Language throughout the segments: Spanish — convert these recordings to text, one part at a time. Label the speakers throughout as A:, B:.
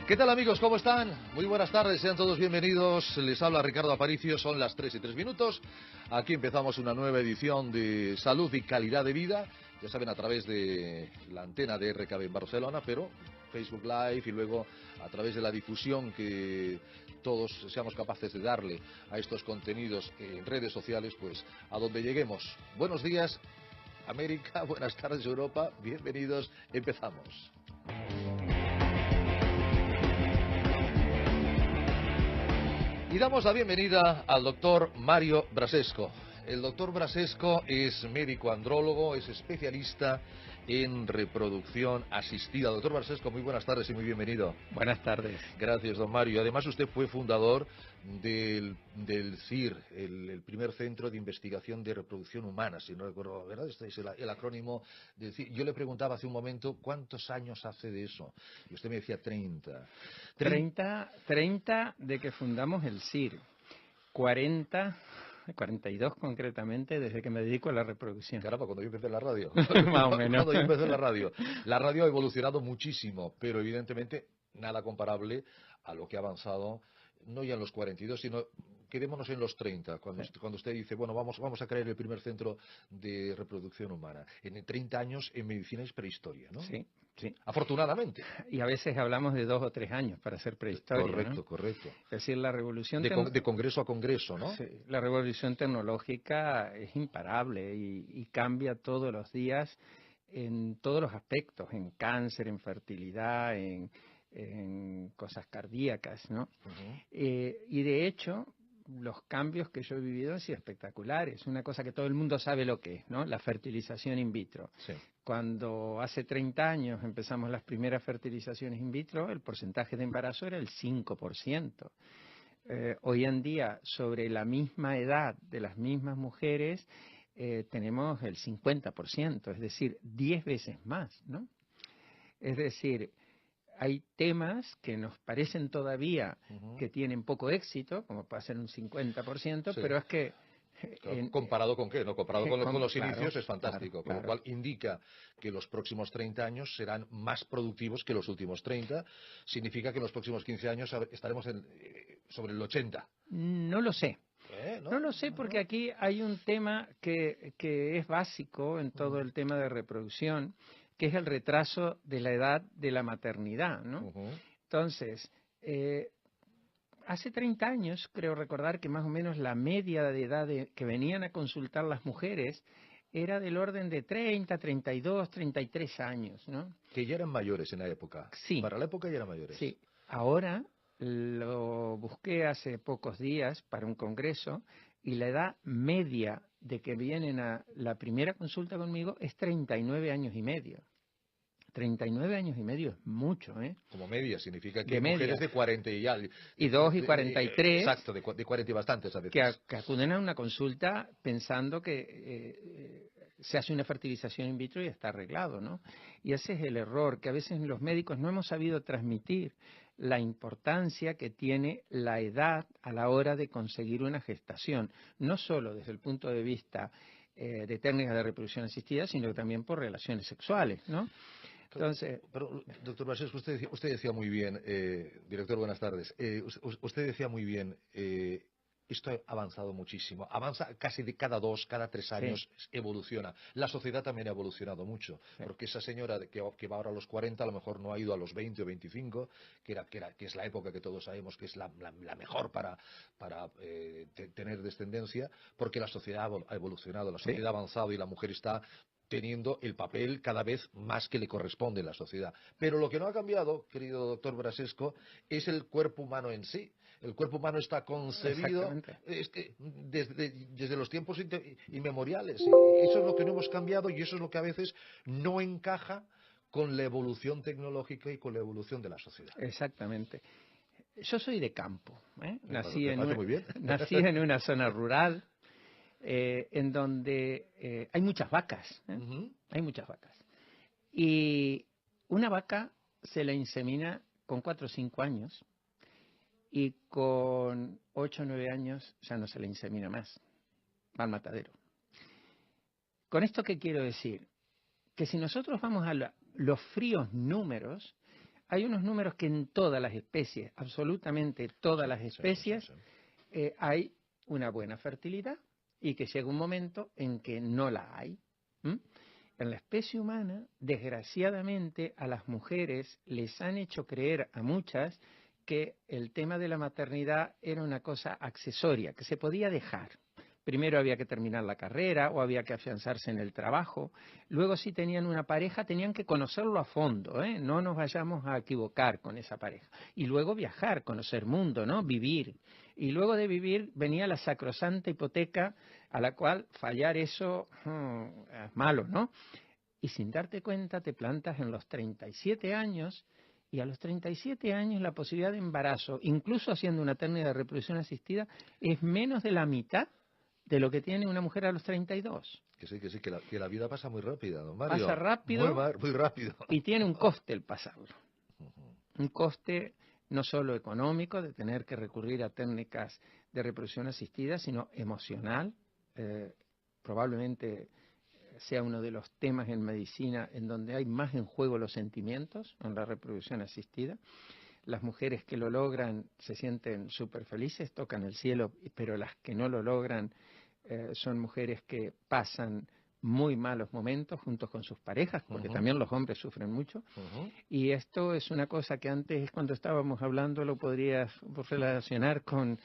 A: ¿Qué tal, amigos? ¿Cómo están? Muy buenas tardes, sean todos bienvenidos. Les habla Ricardo Aparicio, son las 3:03. Aquí empezamos una nueva edición de Salud y Calidad de Vida. Ya saben, a través de la antena de RKB en Barcelona, pero Facebook Live y luego a través de la difusión que todos seamos capaces de darle a estos contenidos en redes sociales, pues a donde lleguemos. Buenos días, América, buenas tardes, Europa, bienvenidos, empezamos. Y damos la bienvenida al doctor Mario Brasesco. El doctor Brasesco es médico andrólogo, es especialista en reproducción asistida. Doctor Brasesco, muy buenas tardes y muy bienvenido.
B: Buenas tardes.
A: Gracias, don Mario. Además, usted fue fundador del CIR, el primer centro de investigación de reproducción humana, si no recuerdo, ¿verdad? Este es el acrónimo del CIR. Yo le preguntaba hace un momento cuántos años hace de eso. Y usted me decía 30.
B: 30 de que fundamos el CIR. 42 concretamente, desde que me dedico a la reproducción.
A: Caramba, cuando yo empecé en la radio.
B: Más o menos.
A: Cuando yo empecé en la radio. La radio ha evolucionado muchísimo, pero evidentemente nada comparable a lo que ha avanzado, no ya en los 42, sino quedémonos en los 30, cuando usted dice, bueno, vamos a crear el primer centro de reproducción humana. En 30 años en medicina es prehistoria, ¿no?
B: Sí, sí.
A: Afortunadamente.
B: Y a veces hablamos de 2 o 3 años para hacer prehistoria,
A: Correcto,
B: ¿no?
A: correcto.
B: Es decir, la revolución...
A: De congreso a congreso, ¿no?
B: Sí, la revolución tecnológica es imparable y cambia todos los días en todos los aspectos, en cáncer, en fertilidad, en cosas cardíacas, ¿no? Y de hecho, los cambios que yo he vivido han sido espectaculares. Una cosa que todo el mundo sabe lo que es, ¿no? La fertilización in vitro.
A: Sí.
B: Cuando hace 30 años empezamos las primeras fertilizaciones in vitro, el porcentaje de embarazo era el 5%. Hoy en día, sobre la misma edad de las mismas mujeres, tenemos el 50%, es decir, 10 veces más, ¿no? Es decir, hay temas que nos parecen todavía que tienen poco éxito, como puede ser un 50%,
A: Sí.
B: pero es que...
A: ¿Comparado con qué? ¿No? Comparado con los
B: claro,
A: inicios es fantástico,
B: claro.
A: Con lo cual indica que los próximos 30 años serán más productivos que los últimos 30. Significa que en los próximos 15 años estaremos sobre el 80.
B: No lo sé. No lo sé porque aquí hay un tema que es básico en todo el tema de reproducción, que es el retraso de la edad de la maternidad, ¿no? Entonces, hace 30 años, creo recordar que más o menos la media de edad que venían a consultar las mujeres era del orden de 30, 32, 33 años, ¿no?
A: Que ya eran mayores en la época.
B: Sí.
A: Para la época ya eran mayores.
B: Sí. Ahora lo busqué hace pocos días para un congreso y la edad media de que vienen a la primera consulta conmigo es 39 años y medio. 39 años y medio es mucho, ¿eh?
A: Como media, significa que
B: de
A: mujeres
B: media.
A: de 40 y algo.
B: Y 2 y 43.
A: Exacto, de 40 y bastantes a veces.
B: Que acuden a una consulta pensando que se hace una fertilización in vitro y está arreglado, ¿no? Y ese es el error, que a veces los médicos no hemos sabido transmitir la importancia que tiene la edad a la hora de conseguir una gestación, no solo desde el punto de vista de técnicas de reproducción asistida, sino también por relaciones sexuales, ¿no? Entonces,
A: pero doctor Brasesco, usted decía muy bien, director, buenas tardes, usted decía muy bien, esto ha avanzado muchísimo, avanza casi de cada 2, cada 3 años, sí. Evoluciona. La sociedad también ha evolucionado mucho, sí. Porque esa señora que va ahora a los 40 a lo mejor no ha ido a los 20 o 25, que es la época que todos sabemos que es la mejor para tener descendencia, porque la sociedad ha evolucionado, la sociedad ha avanzado y la mujer está teniendo el papel cada vez más que le corresponde en la sociedad. Pero lo que no ha cambiado, querido doctor Brasesco, es el cuerpo humano en sí. El cuerpo humano está concebido desde los tiempos inmemoriales. Eso es lo que no hemos cambiado y eso es lo que a veces no encaja con la evolución tecnológica y con la evolución de la sociedad.
B: Exactamente. Yo soy de campo, ¿eh? Nací
A: nací
B: en una zona rural. En donde hay muchas vacas, hay muchas vacas. Y una vaca se la insemina con 4 o 5 años y con 8 o 9 años ya no se la insemina más, va al matadero. ¿Con esto qué quiero decir? Que si nosotros vamos a los fríos números, hay unos números que en todas las especies, absolutamente todas las especies, hay una buena fertilidad y que llega un momento en que no la hay. En la especie humana, desgraciadamente, a las mujeres les han hecho creer a muchas que el tema de la maternidad era una cosa accesoria, que se podía dejar. Primero había que terminar la carrera o había que afianzarse en el trabajo. Luego, si tenían una pareja, tenían que conocerlo a fondo, ¿eh? No nos vayamos a equivocar con esa pareja. Y luego viajar, conocer mundo, ¿no? Vivir. Y luego de vivir venía la sacrosanta hipoteca a la cual fallar eso es malo, ¿no? Y sin darte cuenta te plantas en los 37 años y a los 37 años la posibilidad de embarazo, incluso haciendo una técnica de reproducción asistida, es menos de la mitad de lo que tiene una mujer a los 32.
A: Que sí, que la vida pasa muy rápida, don Mario.
B: Pasa rápido
A: muy rápido.
B: Y tiene un coste el pasarlo. Un coste no solo económico, de tener que recurrir a técnicas de reproducción asistida, sino emocional. Probablemente sea uno de los temas en medicina en donde hay más en juego los sentimientos, en la reproducción asistida. Las mujeres que lo logran se sienten súper felices, tocan el cielo, pero las que no lo logran son mujeres que pasan muy malos momentos juntos con sus parejas, porque también los hombres sufren mucho. Y esto es una cosa que antes, cuando estábamos hablando, lo podrías relacionar con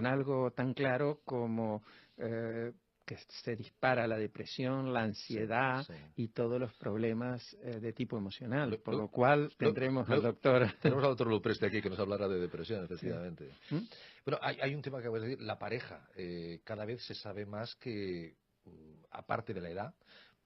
B: algo tan claro como que se dispara la depresión, la ansiedad y todos los problemas de tipo emocional, por lo cual tendremos al doctor...
A: Tenemos al doctor Lupreste aquí que nos hablará de depresión, efectivamente. Bueno, hay un tema que acabas de decir, la pareja. Cada vez se sabe más que, aparte de la edad,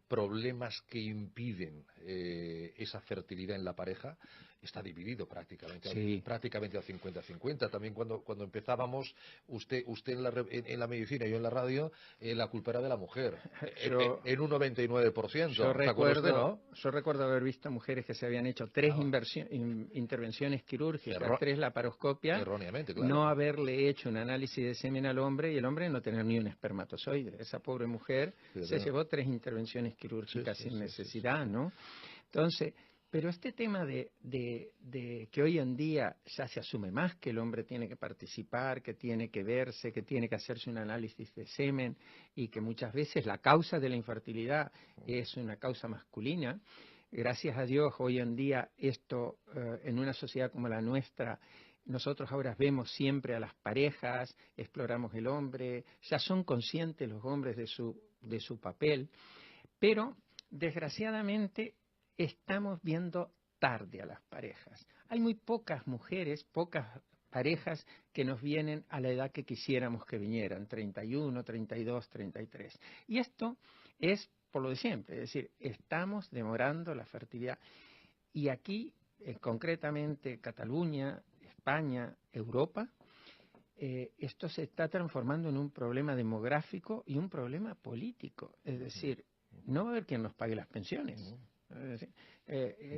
A: problemas que impiden esa fertilidad en la pareja está dividido prácticamente prácticamente al 50-50. También cuando empezábamos, usted en la medicina y yo en la radio, la culpa era de la mujer, en un 99%.
B: Yo recuerdo haber visto mujeres que se habían hecho 3 intervenciones quirúrgicas, 3 laparoscopias,
A: erróneamente, claro.
B: no haberle hecho un análisis de semen al hombre y el hombre no tener ni un espermatozoide. Esa pobre mujer se llevó 3 intervenciones quirúrgicas sin necesidad, ¿no? Entonces, pero este tema de que hoy en día ya se asume más que el hombre tiene que participar, que tiene que verse, que tiene que hacerse un análisis de semen y que muchas veces la causa de la infertilidad es una causa masculina. Gracias a Dios, hoy en día esto en una sociedad como la nuestra, nosotros ahora vemos siempre a las parejas, exploramos el hombre, ya son conscientes los hombres de su papel, pero desgraciadamente estamos viendo tarde a las parejas. Hay muy pocas mujeres, pocas parejas que nos vienen a la edad que quisiéramos que vinieran, 31, 32, 33. Y esto es por lo de siempre, es decir, estamos demorando la fertilidad. Y aquí, concretamente, Cataluña, España, Europa, esto se está transformando en un problema demográfico y un problema político. Es decir, no va a haber quien nos pague las pensiones.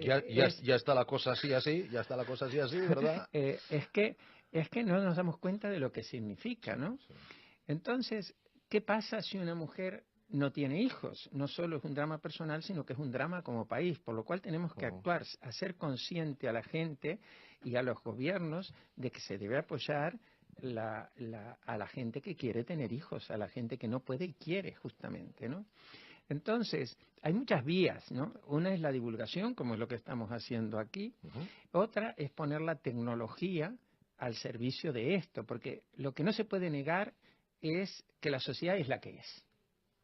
A: Ya está la cosa así, ¿verdad?
B: Es que no nos damos cuenta de lo que significa, ¿no? Sí. Entonces, ¿qué pasa si una mujer no tiene hijos? No solo es un drama personal, sino que es un drama como país, por lo cual tenemos que actuar, hacer consciente a la gente y a los gobiernos de que se debe apoyar a la gente que quiere tener hijos, a la gente que no puede y quiere, justamente, ¿no? Entonces, hay muchas vías, ¿no? Una es la divulgación, como es lo que estamos haciendo aquí. Otra es poner la tecnología al servicio de esto, porque lo que no se puede negar es que la sociedad es la que es.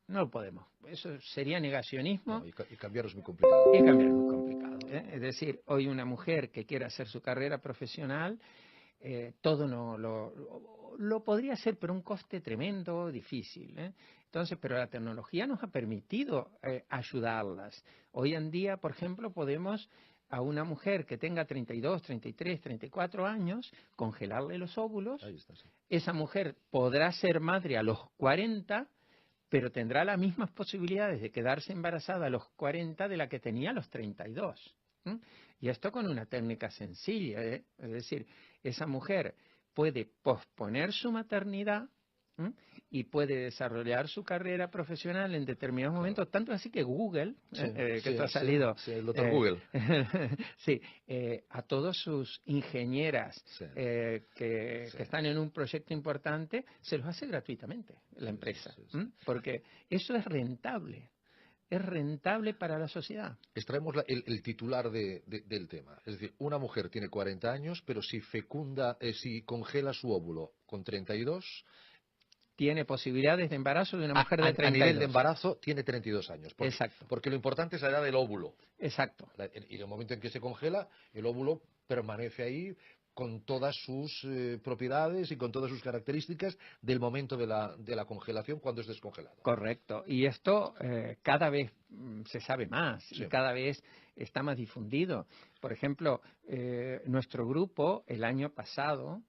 B: No lo podemos. Eso sería negacionismo.
A: No, y cambiar es muy complicado.
B: Y cambiar es muy complicado, ¿eh? Es decir, hoy una mujer que quiera hacer su carrera profesional, todo no lo podría hacer, pero un coste tremendo, difícil, ¿eh? Entonces, pero la tecnología nos ha permitido ayudarlas. Hoy en día, por ejemplo, podemos a una mujer que tenga 32, 33, 34 años, congelarle los óvulos.
A: Ahí está, sí.
B: Esa mujer podrá ser madre a los 40, pero tendrá las mismas posibilidades de quedarse embarazada a los 40 de la que tenía a los 32. Y esto con una técnica sencilla, ¿eh? Es decir, esa mujer puede posponer su maternidad ¿m? Y puede desarrollar su carrera profesional en determinados momentos, tanto así que Google, que esto ha salido,
A: el doctor Google,
B: sí, a todas sus ingenieras que están en un proyecto importante, se los hace gratuitamente la empresa, porque eso es rentable. Es rentable para la sociedad.
A: Extraemos el titular del tema. Es decir, una mujer tiene 40 años, pero si si congela su óvulo con 32...
B: Tiene posibilidades de embarazo de una mujer de 32.
A: A nivel de embarazo tiene 32 años.
B: Exacto.
A: Porque lo importante es la edad del óvulo.
B: Exacto.
A: Y en el momento en que se congela, el óvulo permanece ahí con todas sus propiedades y con todas sus características del momento de la congelación cuando es descongelado.
B: Correcto. Y esto cada vez se sabe más y cada vez está más difundido. Por ejemplo, nuestro grupo el año pasado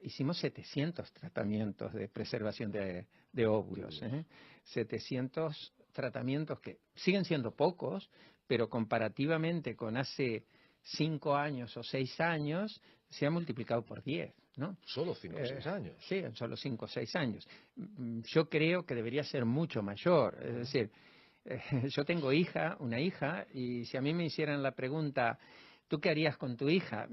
B: hicimos 700 tratamientos de preservación de óvulos. 700 tratamientos que siguen siendo pocos, pero comparativamente con hace 5 años o 6 años, se ha multiplicado por 10, ¿no?
A: Solo 5 o 6 años.
B: Sí, en solo 5 o 6 años. Yo creo que debería ser mucho mayor. Es decir, yo tengo una hija, y si a mí me hicieran la pregunta, ¿tú qué harías con tu hija?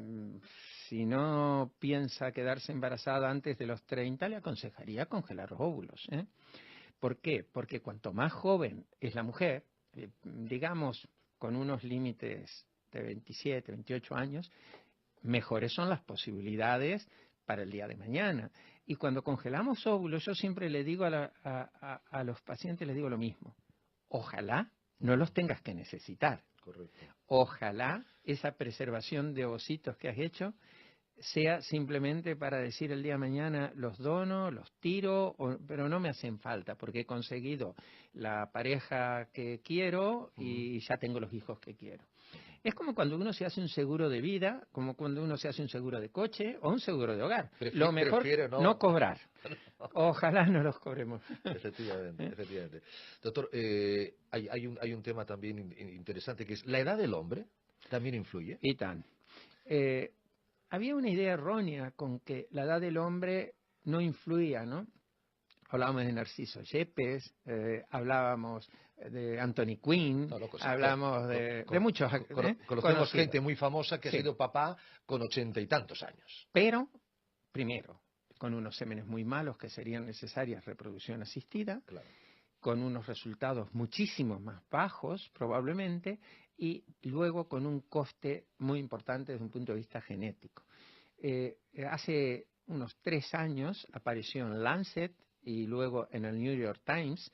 B: Si no piensa quedarse embarazada antes de los 30, le aconsejaría congelar los óvulos. ¿Por qué? Porque cuanto más joven es la mujer, digamos con unos límites de 27, 28 años, mejores son las posibilidades para el día de mañana. Y cuando congelamos óvulos, yo siempre le digo a los pacientes, les digo lo mismo. Ojalá no los tengas que necesitar.
A: Correcto.
B: Ojalá esa preservación de ovocitos que has hecho sea simplemente para decir el día de mañana los dono, los tiro, pero no me hacen falta porque he conseguido la pareja que quiero y ya tengo los hijos que quiero. Es como cuando uno se hace un seguro de vida, como cuando uno se hace un seguro de coche o un seguro de hogar. Lo mejor no cobrar. Ojalá no los cobremos.
A: Efectivamente. Doctor, hay un tema también interesante que es la edad del hombre también influye.
B: Y tan. Había una idea errónea con que la edad del hombre no influía, ¿no? Hablábamos de Narciso Yepes, hablábamos de Anthony Quinn, hablamos de muchos.
A: Conocemos gente muy famosa que ha sido papá con 80 y tantos años.
B: Pero, primero, con unos sémenes muy malos que serían necesarias reproducción asistida, con unos resultados muchísimo más bajos probablemente, y luego con un coste muy importante desde un punto de vista genético. Hace unos 3 años apareció en Lancet y luego en el New York Times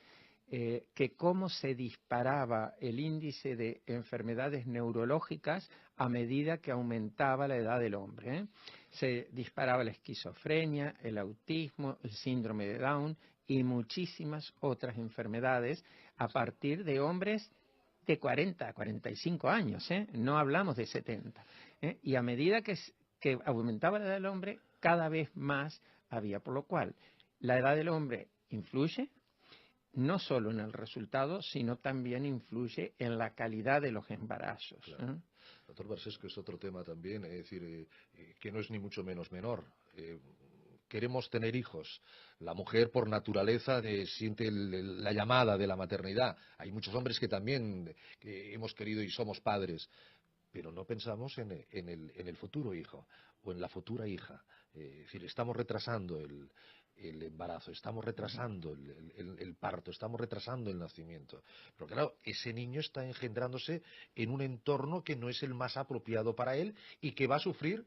B: que cómo se disparaba el índice de enfermedades neurológicas a medida que aumentaba la edad del hombre. Se disparaba la esquizofrenia, el autismo, el síndrome de Down y muchísimas otras enfermedades a partir de hombres de 40 a 45 años, no hablamos de 70. Y a medida que aumentaba la edad del hombre, cada vez más había, por lo cual la edad del hombre influye no solo en el resultado, sino también influye en la calidad de los embarazos.
A: Claro. Doctor Barsesco, es otro tema también, es decir, que no es ni mucho menos menor. Queremos tener hijos. La mujer, por naturaleza, siente la llamada de la maternidad. Hay muchos hombres que también hemos querido y somos padres, pero no pensamos en el futuro hijo o en la futura hija. Es decir, estamos retrasando el embarazo, estamos retrasando el parto, estamos retrasando el nacimiento. Pero claro, ese niño está engendrándose en un entorno que no es el más apropiado para él y que va a sufrir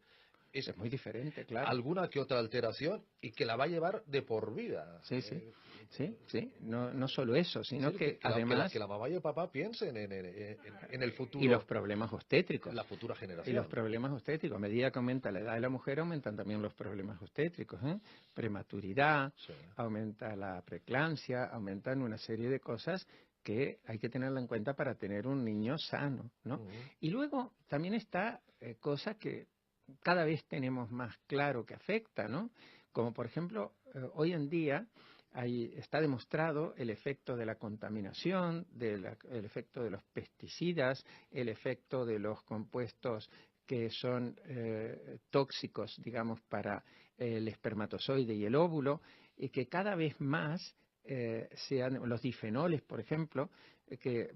B: es muy diferente, claro.
A: Alguna que otra alteración y que la va a llevar de por vida.
B: Sí. No solo eso, sino que además...
A: Que la mamá y el papá piensen en el futuro.
B: Y los problemas obstétricos.
A: La futura generación.
B: Y los problemas obstétricos. A medida que aumenta la edad de la mujer, aumentan también los problemas obstétricos. Prematuridad, aumenta la preeclampsia, aumentan una serie de cosas que hay que tenerla en cuenta para tener un niño sano, ¿no? Y luego también está cosa que cada vez tenemos más claro que afecta, ¿no? Como por ejemplo, hoy en día está demostrado el efecto de la contaminación, el efecto de los pesticidas, el efecto de los compuestos que son tóxicos, digamos, para el espermatozoide y el óvulo, y que cada vez más sean los difenoles, por ejemplo, que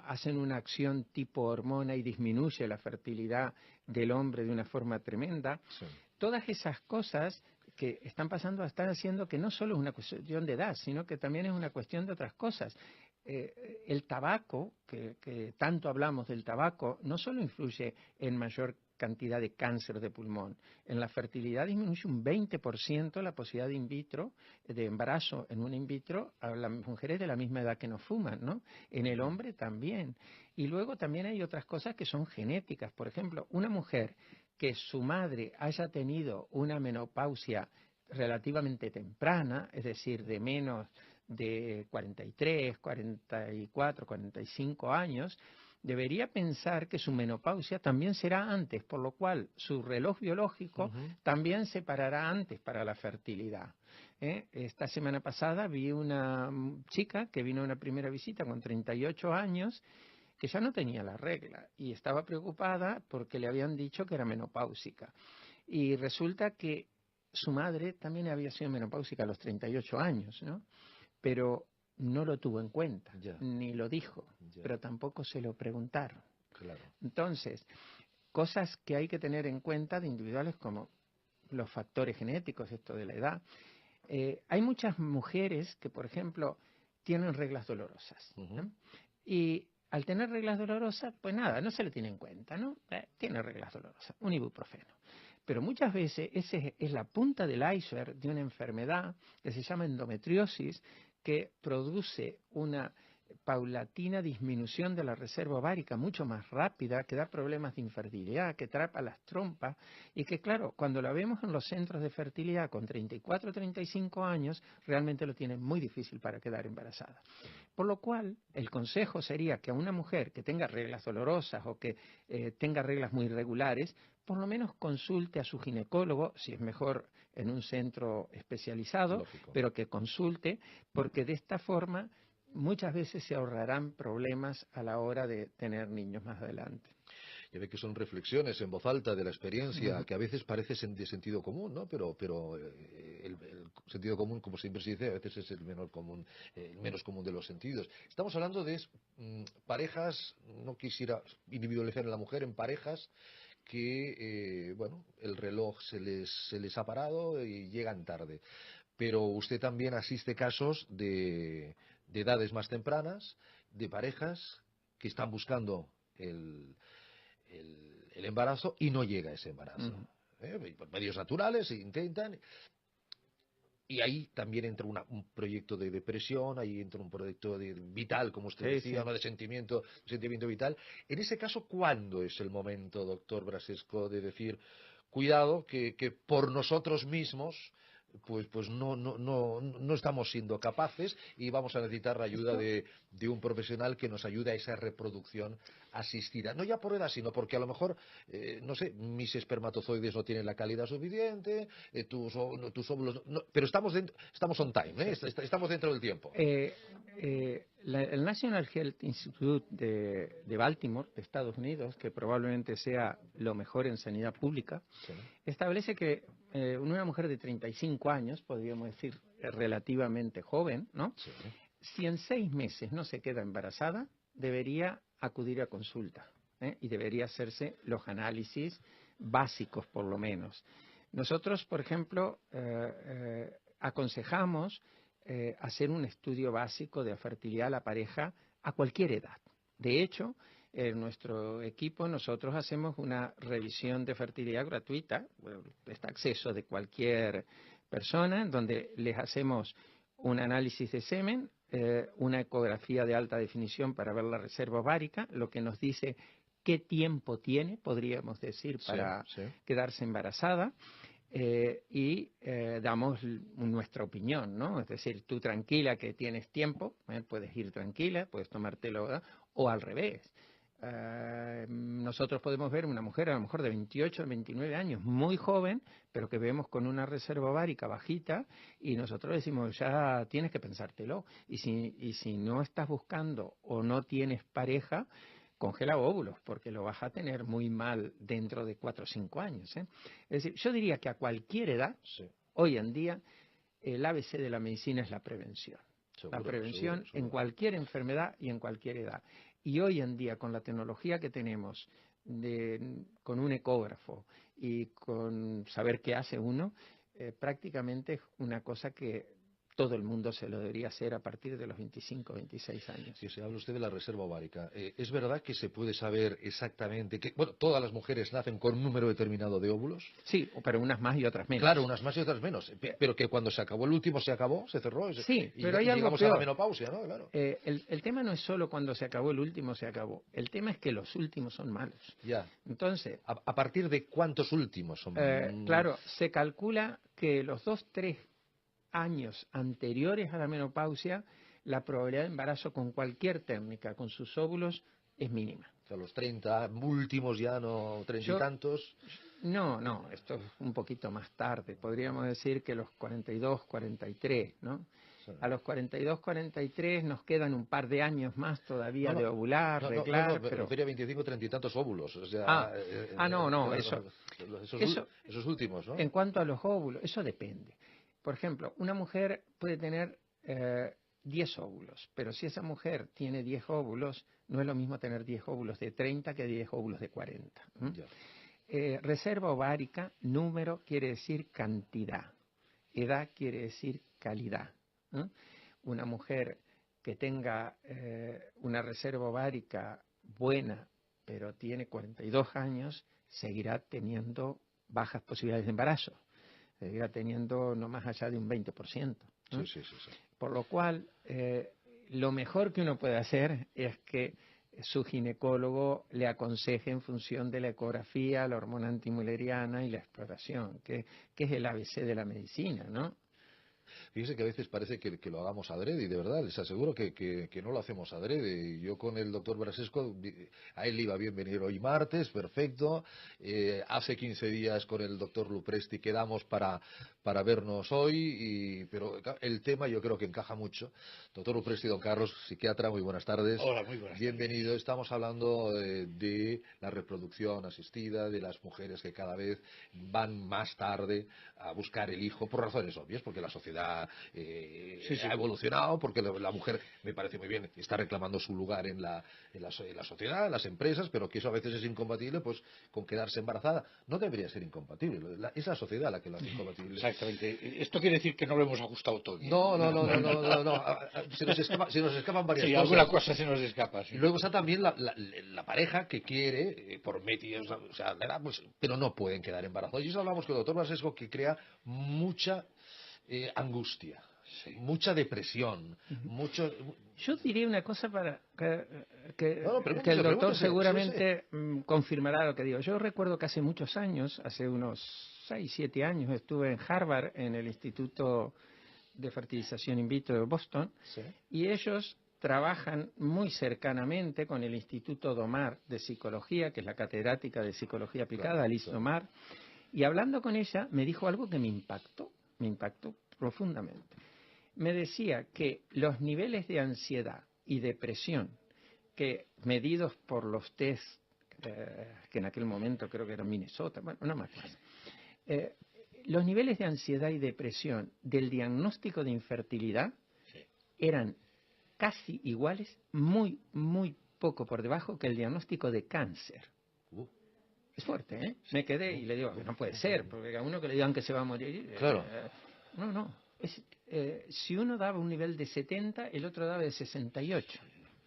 B: hacen una acción tipo hormona y disminuye la fertilidad del hombre de una forma tremenda.
A: Sí.
B: Todas esas cosas que están pasando están haciendo que no solo es una cuestión de edad, sino que también es una cuestión de otras cosas. El tabaco, que tanto hablamos del tabaco, no solo influye en mayor cantidad de cáncer de pulmón, en la fertilidad disminuye un 20% la posibilidad de in vitro, de embarazo en un in vitro a las mujeres de la misma edad que no fuman, ¿no? En el hombre también. Y luego también hay otras cosas que son genéticas. Por ejemplo, una mujer que su madre haya tenido una menopausia relativamente temprana, es decir, de menos de 43, 44, 45 años, debería pensar que su menopausia también será antes, por lo cual su reloj biológico también se parará antes para la fertilidad. Esta semana pasada vi una chica que vino a una primera visita con 38 años que ya no tenía la regla y estaba preocupada porque le habían dicho que era menopáusica. Y resulta que su madre también había sido menopáusica a los 38 años, ¿no? Pero no lo tuvo en cuenta, ni lo dijo, pero tampoco se lo preguntaron.
A: Claro.
B: Entonces, cosas que hay que tener en cuenta de individuales como los factores genéticos, esto de la edad. Hay muchas mujeres que, por ejemplo, tienen reglas dolorosas, ¿no? Y al tener reglas dolorosas, pues nada, no se le tiene en cuenta, ¿no? Tiene reglas dolorosas, un ibuprofeno. Pero muchas veces esa es la punta del iceberg de una enfermedad que se llama endometriosis, que produce una paulatina disminución de la reserva ovárica mucho más rápida, que da problemas de infertilidad, que atrapa las trompas y que, claro, cuando la vemos en los centros de fertilidad con 34 o 35 años, realmente lo tienen muy difícil para quedar embarazada. Por lo cual, el consejo sería que a una mujer que tenga reglas dolorosas o que tenga reglas muy irregulares, por lo menos consulte a su ginecólogo, si es mejor en un centro especializado,
A: Lógico.
B: pero que consulte, porque de esta forma muchas veces se ahorrarán problemas a la hora de tener niños más adelante.
A: Ya ve que son reflexiones en voz alta de la experiencia, que a veces parecen de sentido común, ¿no? Pero el sentido común, como siempre se dice, a veces es el menos común de los sentidos. Estamos hablando de parejas, no quisiera individualizar en la mujer, en parejas que, bueno, el reloj se les ha parado y llegan tarde. Pero usted también asiste casos de edades más tempranas, de parejas que están buscando el embarazo y no llega ese embarazo. Por medios naturales intentan. Y ahí también entra un proyecto de depresión, ahí entra un proyecto vital, como usted decía,
B: sí.
A: ¿no? de sentimiento vital. En ese caso, ¿cuándo es el momento, doctor Brasesco, de decir, cuidado, que por nosotros mismos pues no estamos siendo capaces y vamos a necesitar la ayuda de un profesional que nos ayude a esa reproducción asistida? No ya por edad, sino porque a lo mejor, no sé, mis espermatozoides no tienen la calidad suficiente, tus óvulos... pero estamos on time, estamos dentro del tiempo.
B: El National Health Institute de Baltimore, de Estados Unidos, que probablemente sea lo mejor en sanidad pública, establece que una mujer de 35 años, podríamos decir relativamente joven, ¿no? Si en 6 meses no se queda embarazada, debería acudir a consulta, y debería hacerse los análisis básicos, por lo menos. Nosotros, por ejemplo, aconsejamos hacer un estudio básico de fertilidad a la pareja a cualquier edad. De hecho, en nuestro equipo nosotros hacemos una revisión de fertilidad gratuita, está acceso de cualquier persona, donde les hacemos un análisis de semen, una ecografía de alta definición para ver la reserva ovárica, lo que nos dice qué tiempo tiene, podríamos decir, para quedarse embarazada. Y damos nuestra opinión, ¿no? Es decir, tú tranquila que tienes tiempo, puedes ir tranquila, puedes tomártelo, o al revés. Nosotros podemos ver una mujer a lo mejor de 28 29 años, muy joven, pero que vemos con una reserva ovárica bajita, y nosotros decimos, ya tienes que pensártelo. Y si no estás buscando o no tienes pareja, congela óvulos, porque lo vas a tener muy mal dentro de 4 o 5 años. Es decir, yo diría que a cualquier edad, hoy en día, el ABC de la medicina es la prevención.
A: Seguro,
B: La prevención
A: seguro, seguro.
B: en cualquier enfermedad y en cualquier edad. Y hoy en día, con la tecnología que tenemos, con un ecógrafo y con saber qué hace uno, prácticamente es una cosa que todo el mundo se lo debería hacer a partir de los 25, 26 años.
A: Sí, se habla usted de la reserva ovárica. ¿Es verdad que se puede saber exactamente que, bueno, todas las mujeres nacen con un número determinado de óvulos?
B: Sí, pero unas más y otras menos.
A: Claro, unas más y otras menos. Pero que cuando se acabó el último se acabó, se cerró.
B: Sí,
A: Y
B: pero hay algo
A: llegamos a la
B: peor.
A: menopausia, ¿no? Claro.
B: El tema no es solo cuando se acabó el último, se acabó. El tema es que los últimos son malos.
A: Ya.
B: Entonces,
A: ¿A partir de cuántos últimos son?
B: claro, se calcula que los 2, 3 años anteriores a la menopausia, la probabilidad de embarazo con cualquier técnica, con sus óvulos, es mínima.
A: O sea, los 30 últimos ya no, 30 y tantos.
B: No, esto es un poquito más tarde. Podríamos decir que los 42, 43, ¿no?
A: Sí.
B: A los 42, 43 nos quedan un par de años más todavía de ovular,
A: no,
B: reglar,
A: me
B: pero...
A: refería a 25, 30 y tantos óvulos. O sea,
B: no,
A: claro, esos últimos, ¿no?
B: En cuanto a los óvulos, eso depende. Por ejemplo, una mujer puede tener 10 óvulos, pero si esa mujer tiene 10 óvulos, no es lo mismo tener 10 óvulos de 30 que 10 óvulos de 40. Reserva ovárica, número quiere decir cantidad, edad quiere decir calidad. Una mujer que tenga una reserva ovárica buena, pero tiene 42 años, seguirá teniendo bajas posibilidades de embarazo, seguirá teniendo no más allá de un 20%.
A: Sí.
B: Por lo cual, lo mejor que uno puede hacer es que su ginecólogo le aconseje en función de la ecografía, la hormona antimuleriana y la exploración, que es el ABC de la medicina, ¿no?
A: Fíjese que a veces parece que lo hagamos adrede, y de verdad les aseguro que no lo hacemos adrede. Yo con el doctor Brasesco, a él le iba bien venir hoy martes, perfecto. Hace 15 días con el doctor Lupresti quedamos para vernos hoy, pero el tema yo creo que encaja mucho. Doctor Lupresti, don Carlos, psiquiatra, muy buenas tardes.
C: Hola, muy buenas tardes.
A: Bienvenido. Estamos hablando de la reproducción asistida, de las mujeres que cada vez van más tarde a buscar el hijo, por razones obvias, porque la sociedad ha evolucionado, porque la mujer, me parece muy bien, está reclamando su lugar en la sociedad, en las empresas, pero que eso a veces es incompatible pues con quedarse embarazada. No debería ser incompatible, es la sociedad la que lo hace incompatible.
C: Exactamente. Esto quiere decir que no lo hemos ajustado todo bien.
A: No. Se nos escapan varias cosas.
C: Alguna cosa se nos escapa. Sí.
A: Y luego está también la pareja que quiere, por medios, o sea, pues, pero no pueden quedar embarazados. Y eso hablamos con el doctor Brasesco, que crea mucha angustia, mucha depresión, mucho...
B: Yo diría una cosa para que el doctor
A: pregúntese,
B: seguramente confirmará lo que digo. Yo recuerdo que hace muchos años, hace unos 6, 7 años, estuve en Harvard, en el Instituto de Fertilización In Vitro de Boston, y ellos trabajan muy cercanamente con el Instituto Domar de Psicología, que es la catedrática de Psicología Aplicada, Alice Domar, y hablando con ella me dijo algo que me impactó profundamente. Me decía que los niveles de ansiedad y depresión que medidos por los test, que en aquel momento creo que era Minnesota, bueno, no me acuerdo, los niveles de ansiedad y depresión del diagnóstico de infertilidad eran casi iguales, muy poco por debajo que el diagnóstico de cáncer. Es fuerte, ¿eh? Me quedé y le digo, no puede ser, porque a uno que le digan que se va a morir...
A: Claro.
B: No. Si uno daba un nivel de 70, el otro daba de 68.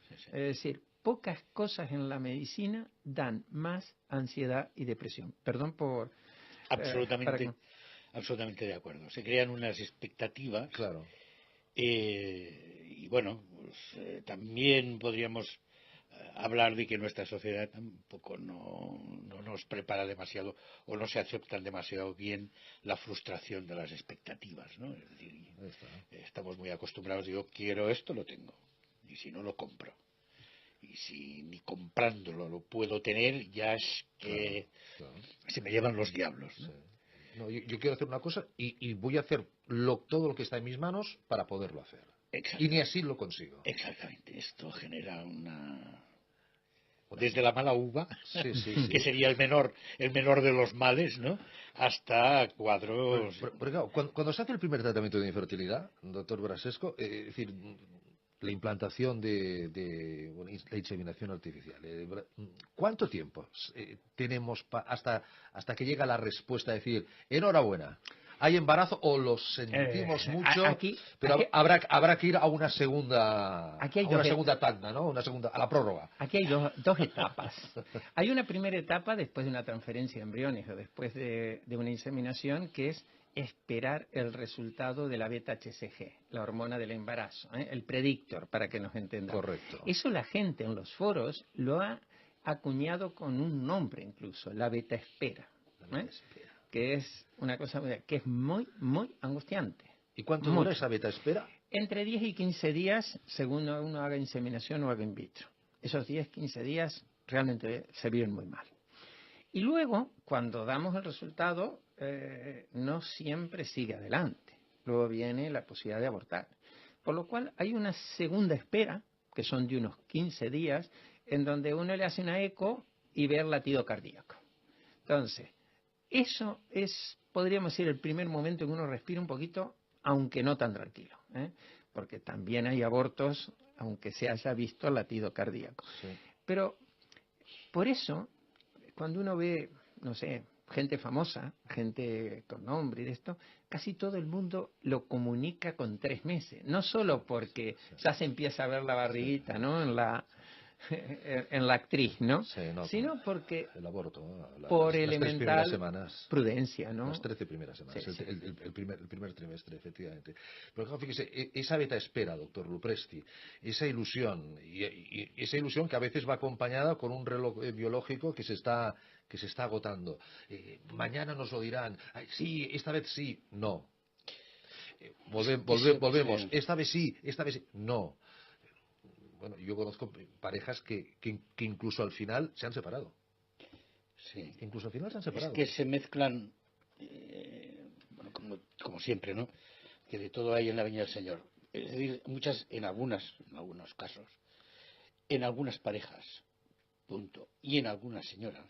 B: Es decir, pocas cosas en la medicina dan más ansiedad y depresión. Perdón por...
C: Absolutamente de acuerdo. Se crean unas expectativas.
A: Claro.
C: Y bueno, pues, también podríamos hablar de que nuestra sociedad tampoco no nos prepara demasiado o no se aceptan demasiado bien la frustración de las expectativas, ¿no? Es decir, estamos muy acostumbrados, digo, quiero esto, lo tengo, y si no, lo compro. Y si ni comprándolo lo puedo tener, ya es que se me llevan los diablos, ¿no?
A: No, yo quiero hacer una cosa y voy a hacer todo lo que está en mis manos para poderlo hacer. Y ni así lo consigo.
C: Exactamente. Esto genera desde la mala uva,
A: Sí, sí, sí.
C: que sería el menor de los males, ¿no? Hasta cuadros.
A: Porque, claro, cuando se hace el primer tratamiento de infertilidad, doctor Brasesco, es decir, la implantación bueno, la inseminación artificial, ¿cuánto tiempo tenemos hasta que llega la respuesta? Es decir, enhorabuena, hay embarazo o lo sentimos mucho, pero habrá que ir a una segunda tanda, ¿no? A la prórroga.
B: Aquí hay dos etapas. Hay una primera etapa después de una transferencia de embriones o después de una inseminación, que es esperar el resultado de la beta-HCG, la hormona del embarazo, el predictor, para que nos entendamos.
A: Correcto.
B: Eso la gente en los foros lo ha acuñado con un nombre incluso, la beta-espera. Que es una cosa que es muy, muy angustiante.
A: ¿Y cuánto dura esa beta espera?
B: Entre 10 y 15 días, según uno haga inseminación o haga in vitro. Esos 10, 15 días realmente se viven muy mal. Y luego, cuando damos el resultado, no siempre sigue adelante. Luego viene la posibilidad de abortar. Por lo cual hay una segunda espera, que son de unos 15 días, en donde uno le hace una eco y ve el latido cardíaco. Entonces, eso es, podríamos decir, el primer momento en que uno respira un poquito, aunque no tan tranquilo, porque también hay abortos, aunque se haya visto el latido cardíaco.
A: Sí.
B: Pero por eso, cuando uno ve, no sé, gente famosa, gente con nombre y de esto, casi todo el mundo lo comunica con 3 meses. No solo porque ya se empieza a ver la barriguita, ¿no? En la actriz, ¿no?
A: Sí, no,
B: sino porque
A: el aborto, ¿no?
B: por
A: las
B: elemental
A: 3 semanas,
B: prudencia, ¿no?
A: Las 13 primeras semanas,
B: Sí, sí.
A: El primer trimestre, efectivamente. Pero claro, fíjese, esa beta espera, doctor Lupresti, esa ilusión, y esa ilusión que a veces va acompañada con un reloj biológico que se está agotando. Mañana nos lo dirán, ay, sí, esta vez sí, no. Volvemos,
C: Sí.
A: esta vez sí, no. Bueno, yo conozco parejas que incluso al final se han separado.
C: Sí.
A: Incluso al final se han separado.
C: Es que se mezclan, bueno, como siempre, ¿no? Que de todo hay en la viña del Señor. Es decir, en algunos casos, en algunas parejas, punto, y en algunas señoras,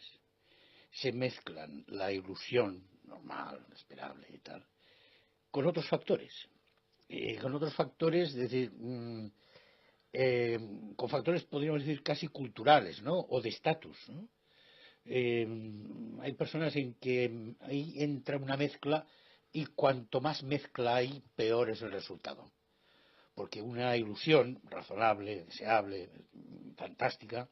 C: se mezclan la ilusión normal, esperable y tal, con otros factores. Es decir, con factores, podríamos decir, casi culturales, ¿no? O de estatus, ¿no? Hay personas en que ahí entra una mezcla y cuanto más mezcla hay, peor es el resultado. Porque una ilusión razonable, deseable, fantástica,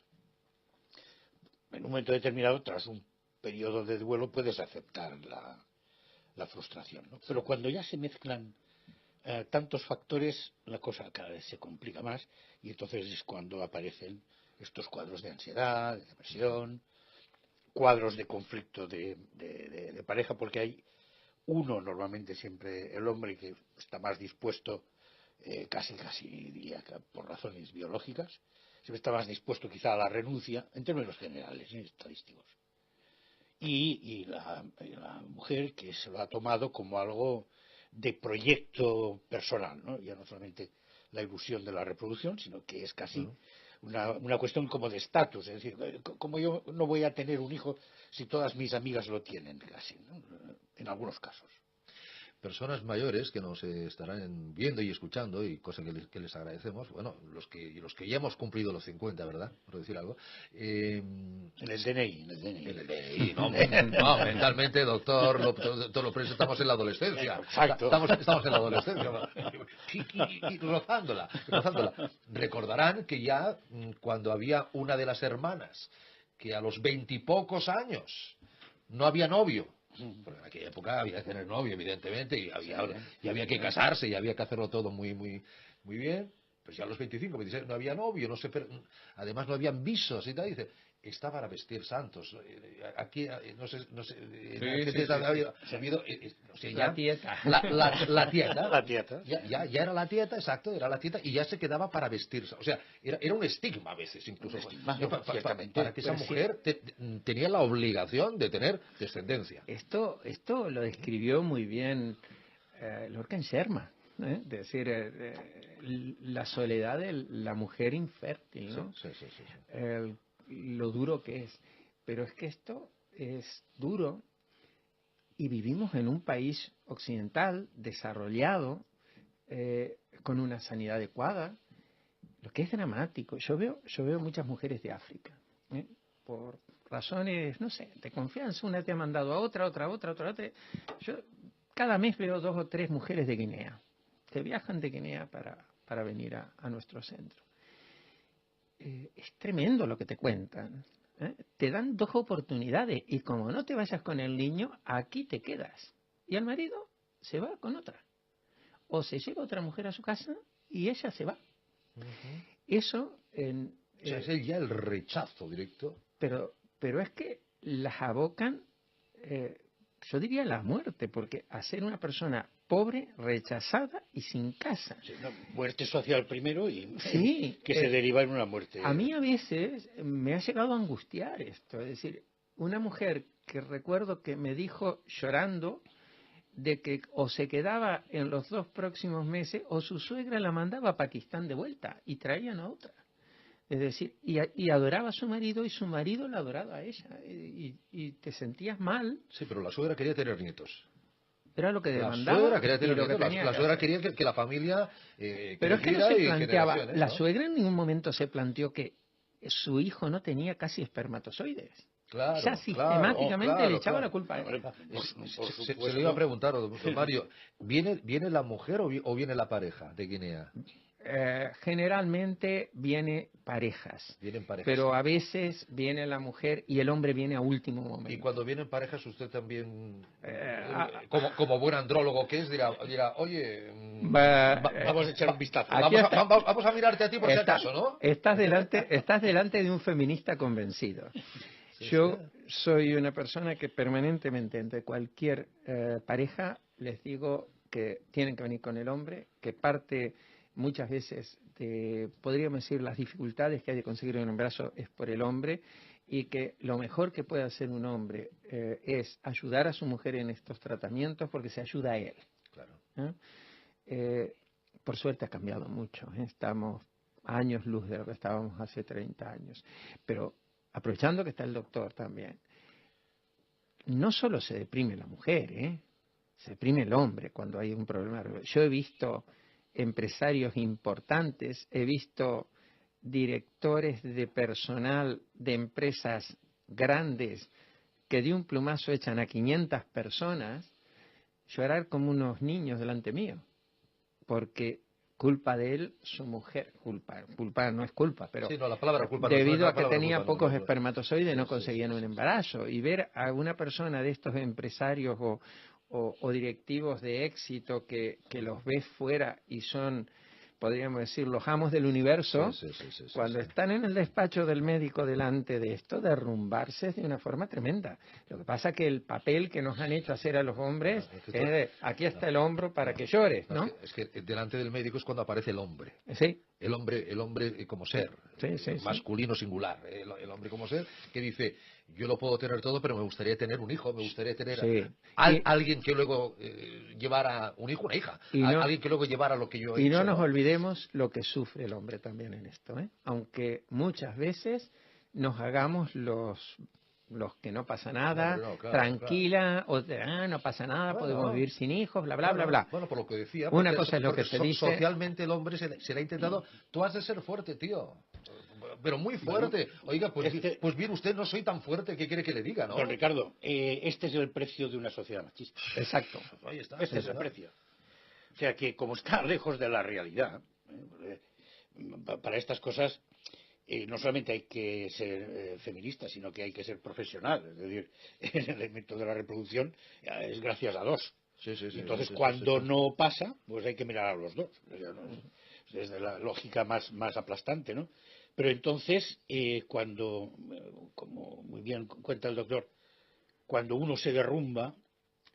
C: en un momento determinado, tras un periodo de duelo, puedes aceptar la frustración, ¿no? Pero cuando ya se mezclan tantos factores, la cosa cada vez se complica más y entonces es cuando aparecen estos cuadros de ansiedad, de depresión, cuadros de conflicto de pareja, porque hay uno normalmente siempre, el hombre, que está más dispuesto, casi diría que por razones biológicas, siempre está más dispuesto quizá a la renuncia, en términos generales, estadísticos. Y la mujer, que se lo ha tomado como algo de proyecto personal, ¿no? Ya no solamente la ilusión de la reproducción, sino que es casi una cuestión como de estatus, es decir, como yo no voy a tener un hijo si todas mis amigas lo tienen, casi, ¿no? En algunos casos.
A: Personas mayores que nos estarán viendo y escuchando, y cosa que les agradecemos, bueno, los que ya hemos cumplido los 50, ¿verdad? Por decir algo.
C: En el DNI.
A: No, mentalmente, doctor Lopresti, estamos en la adolescencia.
C: Exacto.
A: Estamos en la adolescencia. Y rozándola. Recordarán que ya cuando había una de las hermanas que a los 20 y pocos años no había novio, porque en aquella época había que tener novio, evidentemente, y había que casarse y había que hacerlo todo muy, muy, muy bien. Pues ya a los 25, 26 no había novio, además no habían visos y tal. Dice, está para vestir santos. Aquí, no sé, en Argentina había habido, no sé,
B: la tieta.
A: La tieta.
C: La tieta.
A: Ya era la tieta, exacto, era la tieta, y ya se quedaba para vestirse. O sea, era un estigma a veces, incluso. Para que esa mujer tenía la obligación de tener descendencia.
B: Esto lo describió muy bien Lorcan Sherman. Es decir, la soledad de la mujer infértil, ¿no?
A: Sí.
B: lo duro que es. Pero es que esto es duro y vivimos en un país occidental, desarrollado, con una sanidad adecuada, lo que es dramático. Yo veo muchas mujeres de África, por razones, no sé, de confianza. Una te ha mandado a otra. Yo cada mes veo 2 o 3 mujeres de Guinea, que viajan de Guinea para venir a nuestro centro. Es tremendo lo que te cuentan. Te dan 2 oportunidades y como no te vayas con el niño, aquí te quedas. Y el marido se va con otra. O se lleva otra mujer a su casa y ella se va. Eso...
A: o sea, es ya el rechazo directo.
B: Pero es que las abocan, yo diría, a la muerte, porque a ser una persona pobre, rechazada y sin casa.
C: Sí, una muerte social primero y
B: sí,
C: que se deriva en una muerte.
B: A mí a veces me ha llegado a angustiar esto. Es decir, una mujer que recuerdo que me dijo llorando de que o se quedaba en los 2 próximos meses o su suegra la mandaba a Pakistán de vuelta y traían a otra. Es decir, y adoraba a su marido y su marido la adoraba a ella. Y te sentías mal.
A: Sí, pero la suegra quería tener nietos.
B: Era lo que
A: La
B: demandaba.
A: suegra quería tener
B: lo que
A: nietos.
B: tenía
A: La
B: que
A: suegra
B: hacer.
A: quería que la familia
B: Pero es que no se planteaba.
A: generaciones,
B: La
A: ¿no?
B: suegra en ningún momento se planteó que su hijo no tenía casi espermatozoides.
A: Claro,
B: Ya sistemáticamente le echaba la culpa a él.
A: Se lo iba a preguntar, don Mario, ¿viene la mujer o viene la pareja de Guinea?
B: Generalmente viene parejas,
A: Vienen parejas.
B: pero a veces viene la mujer y el hombre viene a último momento.
A: Y cuando vienen parejas, usted también, como buen andrólogo que es, dirá oye,
C: vamos a echar un vistazo.
A: Vamos a mirarte a ti por si acaso, ¿no?
B: Estás delante de un feminista convencido. Yo soy una persona que permanentemente, entre cualquier pareja, les digo que tienen que venir con el hombre, que parte muchas veces de, podríamos decir, las dificultades que hay de conseguir un embarazo es por el hombre, y que lo mejor que puede hacer un hombre es ayudar a su mujer en estos tratamientos porque se ayuda a él.
A: Claro.
B: Por suerte ha cambiado mucho, estamos a años luz de lo que estábamos hace 30 años. Pero aprovechando que está el doctor también, no solo se deprime la mujer, se deprime el hombre cuando hay un problema. Yo he visto empresarios importantes, he visto directores de personal de empresas grandes que de un plumazo echan a 500 personas llorar como unos niños delante mío, porque culpa de él, su mujer, culpa no es culpa, pero
A: sí, no, la palabra culpa
B: debido
A: no
B: a que tenía pocos
A: no,
B: espermatozoides no conseguían un embarazo. Y ver a una persona de estos empresarios o directivos de éxito que los ves fuera y son, podríamos decir, los amos del universo, cuando están en el despacho del médico delante de esto, derrumbarse de una forma tremenda. Lo que pasa que el papel que nos han hecho hacer a los hombres es de, aquí está el hombro para que llores, ¿no?
A: Es que delante del médico es cuando aparece el hombre.
B: Sí.
A: El hombre como ser, masculino singular, el hombre como ser, que dice, yo lo puedo tener todo, pero me gustaría tener un hijo, me gustaría tener alguien que luego llevara un hijo, una hija, alguien que luego llevara lo que yo he hecho.
B: Y no nos olvidemos lo que sufre el hombre también en esto, aunque muchas veces nos hagamos los que no pasa nada, tranquila, o no pasa nada, podemos vivir sin hijos, bla, bla, bla, bla.
A: Bueno, por lo que decía,
B: una cosa es lo que se dice.
A: Socialmente el hombre se le ha intentado, tú has de ser fuerte, tío, pero muy fuerte. Oiga, pues bien, usted no soy tan fuerte, ¿qué quiere que le diga, no?
C: Don Ricardo, este es el precio de una sociedad machista.
B: Exacto.
A: Ahí está.
C: Este es el precio. O sea, que como está lejos de la realidad, para estas cosas no solamente hay que ser feminista, sino que hay que ser profesional. Es decir, el elemento de la reproducción es gracias a dos. Entonces, cuando no pasa, pues hay que mirar a los dos. Desde la lógica más aplastante, ¿no? Pero entonces, cuando, como muy bien cuenta el doctor, cuando uno se derrumba,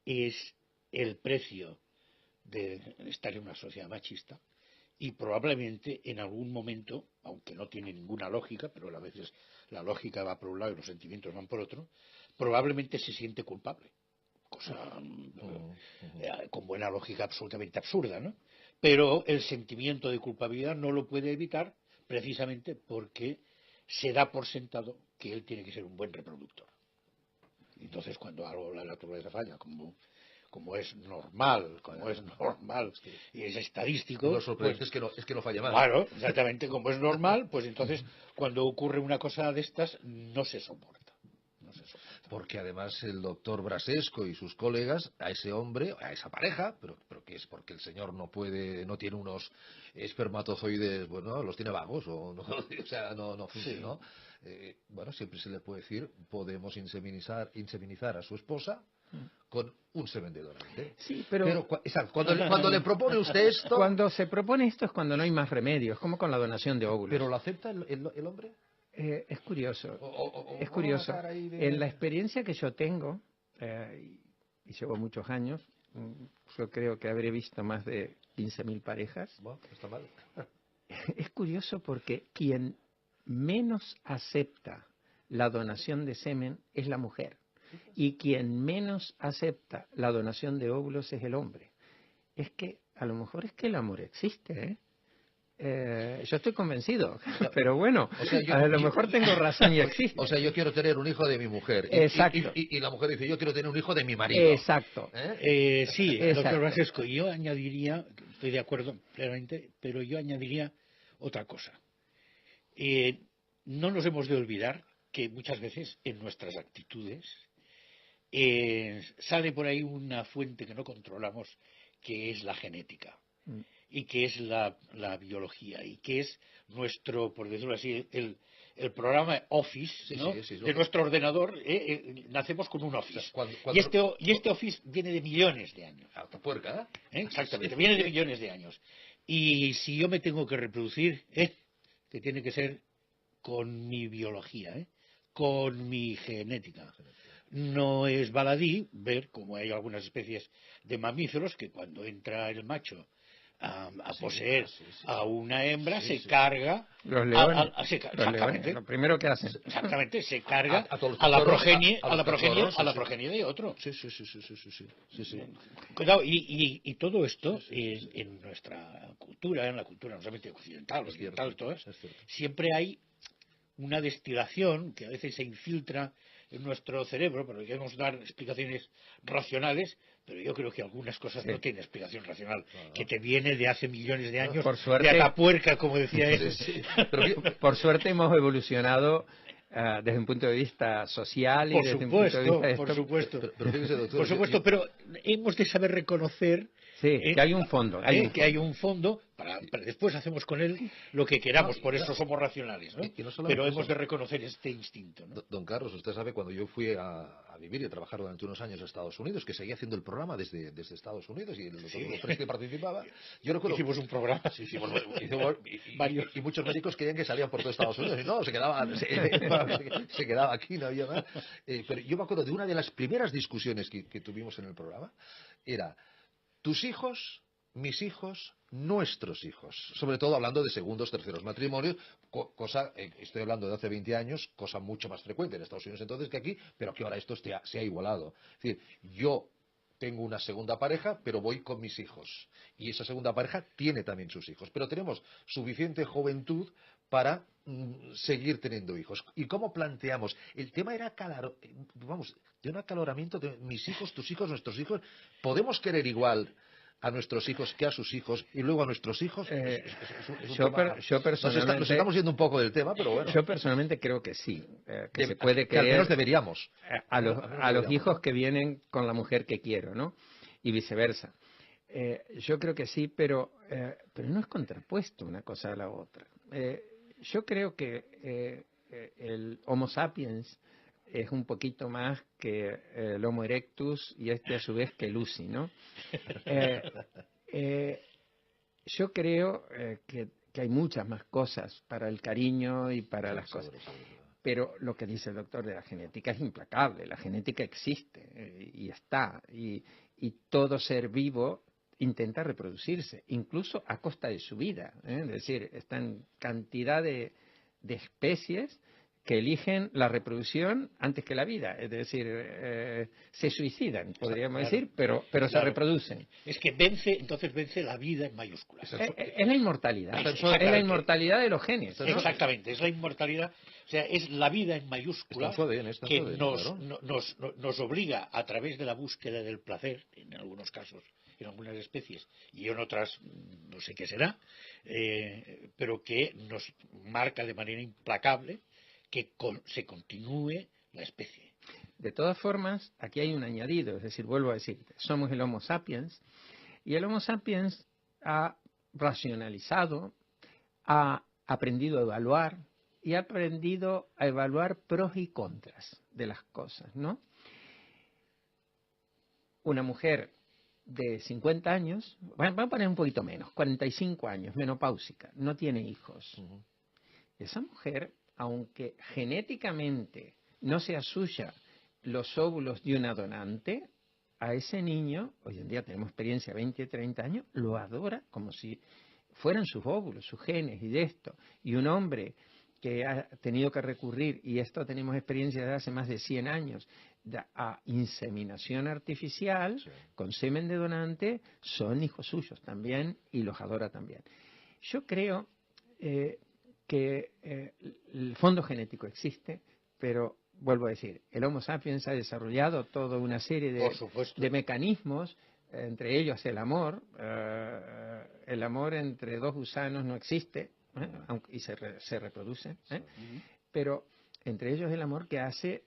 C: es el precio de estar en una sociedad machista. Y probablemente en algún momento, aunque no tiene ninguna lógica, pero a veces la lógica va por un lado y los sentimientos van por otro, probablemente se siente culpable. Cosa con buena lógica absolutamente absurda, ¿no? Pero el sentimiento de culpabilidad no lo puede evitar precisamente porque se da por sentado que él tiene que ser un buen reproductor. Entonces, cuando algo la naturaleza falla, como es normal, y es estadístico,
A: Lo sorprendente
C: pues,
A: es que no falla mal.
C: claro, exactamente, como es normal, pues entonces cuando ocurre una cosa de estas no se soporta.
A: Porque además el doctor Brasesco y sus colegas a ese hombre, a esa pareja, pero que es porque el señor no tiene unos espermatozoides, bueno, los tiene vagos, o, no, o sea, no funciona,
C: Sí.
A: ¿no? Bueno, siempre se le puede decir, podemos inseminizar a su esposa con un semen de donante.
B: Sí, pero
A: Exacto, cuando le propone usted esto...
B: Cuando se propone esto es cuando no hay más remedio, es como con la donación de óvulos.
A: ¿Pero lo acepta el hombre?
B: Es curioso, es
A: ¿O
B: curioso.
A: una cara ahí de-
B: En la experiencia que yo tengo, y llevo muchos años, yo creo que habré visto más de 15.000 parejas,
A: Bueno, está mal.
B: es curioso porque quien menos acepta la donación de semen es la mujer y quien menos acepta la donación de óvulos es el hombre. Es que a lo mejor es que el amor existe, ¿eh? Yo estoy convencido, pero bueno,
A: O sea,
B: a lo mejor tengo razón y existe.
A: O sea, yo quiero tener un hijo de mi mujer.
B: Exacto.
A: Y la mujer dice, yo quiero tener un hijo de mi marido.
B: Exacto.
C: Sí,
B: Exacto.
C: doctor Brasesco, yo añadiría, estoy de acuerdo plenamente, pero yo añadiría otra cosa. No nos hemos de olvidar que muchas veces en nuestras actitudes sale por ahí una fuente que no controlamos, que es la genética y que es la biología y que es nuestro, por decirlo así, el programa Office, ¿no? De nuestro ordenador. Nacemos con un Office.
A: O sea,
C: Y este Office viene de millones de años.
A: Autopuerca, ¿eh?
C: Exactamente, viene de millones de años. Y si yo me tengo que reproducir, que tiene que ser con mi biología, con mi genética. No es baladí ver como hay algunas especies de mamíferos que cuando entra el macho a poseer a una hembra se carga
B: los leones,
C: exactamente,
B: lo primero que hacen
C: exactamente, se carga
A: a
C: la
A: los
C: progenie de otro.
A: Sí.
C: Cuidado, y todo esto en nuestra cultura, en la cultura no solamente occidental, todas, siempre hay una destilación que a veces se infiltra en nuestro cerebro, pero queremos dar explicaciones racionales, pero yo creo que algunas cosas no tienen explicación racional, que te viene de hace millones de años,
B: por suerte,
C: de Atapuerca, como decía él.
B: Por suerte hemos evolucionado desde un punto de vista social y
C: Por
B: desde un punto de vista
C: por supuesto.
A: Pero fíjese, doctor,
C: por supuesto, pero hemos de saber reconocer
B: que hay un fondo.
C: Que hay un fondo, para después hacemos con él lo que queramos, por eso somos racionales, ¿no? Pero hemos de reconocer este instinto, ¿no?
A: Don Carlos, usted sabe, cuando yo fui a vivir y a trabajar durante unos años a Estados Unidos, que seguía haciendo el programa desde Estados Unidos, y los tres que participaba, yo recuerdo...
C: Hicimos un programa.
A: Hicimos varios. Y muchos médicos creían que salían por todo Estados Unidos, y no, se quedaba aquí, no había más. Pero yo me acuerdo de una de las primeras discusiones que tuvimos en el programa, era... tus hijos, mis hijos, nuestros hijos. Sobre todo hablando de segundos, terceros matrimonios, cosa, estoy hablando de hace 20 años, cosa mucho más frecuente en Estados Unidos entonces que aquí, pero que ahora esto se ha igualado. Es decir, yo tengo una segunda pareja, pero voy con mis hijos. Y esa segunda pareja tiene también sus hijos. Pero tenemos suficiente juventud para seguir teniendo hijos. ¿Y cómo planteamos? El tema era de un acaloramiento de mis hijos, tus hijos, nuestros hijos. ¿Podemos querer igual a nuestros hijos que a sus hijos y luego a nuestros hijos?
B: Yo personalmente...
A: Nos estamos yendo un poco del tema, pero bueno.
B: Yo personalmente creo que sí, que se puede
A: que al
B: querer
A: menos deberíamos.
B: A los hijos que vienen con la mujer que quiero, ¿no? Y viceversa. Yo creo que sí, pero no es contrapuesto una cosa a la otra. Yo creo que el Homo sapiens es un poquito más que el Homo erectus y a su vez que Lucy, ¿no? Yo creo que hay muchas más cosas para el cariño y para las cosas. Pero lo que dice el doctor de la genética es implacable. La genética existe y está. Y todo ser vivo intenta reproducirse, incluso a costa de su vida. Es decir, está en cantidad de especies que eligen la reproducción antes que la vida, es decir, se suicidan, podríamos decir, pero se reproducen.
C: Es que entonces vence la vida en mayúsculas.
B: Es la inmortalidad, es la inmortalidad de los genes, ¿no?
C: Exactamente, es la inmortalidad, o sea, es la vida en mayúsculas que nos obliga a través de la búsqueda del placer, en algunos casos, en algunas especies, y en otras no sé qué será, pero que nos marca de manera implacable que se continúe la especie.
B: De todas formas, aquí hay un añadido, es decir, vuelvo a decir, somos el Homo sapiens, y el Homo sapiens ha racionalizado, ha aprendido a evaluar, y ha aprendido a evaluar pros y contras de las cosas, ¿no? Una mujer de 50 años, vamos a poner un poquito menos, 45 años, menopáusica, no tiene hijos. Uh-huh. Esa mujer, aunque genéticamente no sea suya los óvulos de una donante, a ese niño, hoy en día tenemos experiencia 20, 30 años, lo adora como si fueran sus óvulos, sus genes y de esto. Y un hombre que ha tenido que recurrir, y esto tenemos experiencia de hace más de 100 años, a inseminación artificial, sí, con semen de donante, son hijos suyos también y los adora también. Yo creo que el fondo genético existe, pero vuelvo a decir, el Homo sapiens ha desarrollado toda una serie de mecanismos, entre ellos el amor. El amor entre dos gusanos no existe, y se reproducen, pero entre ellos el amor que hace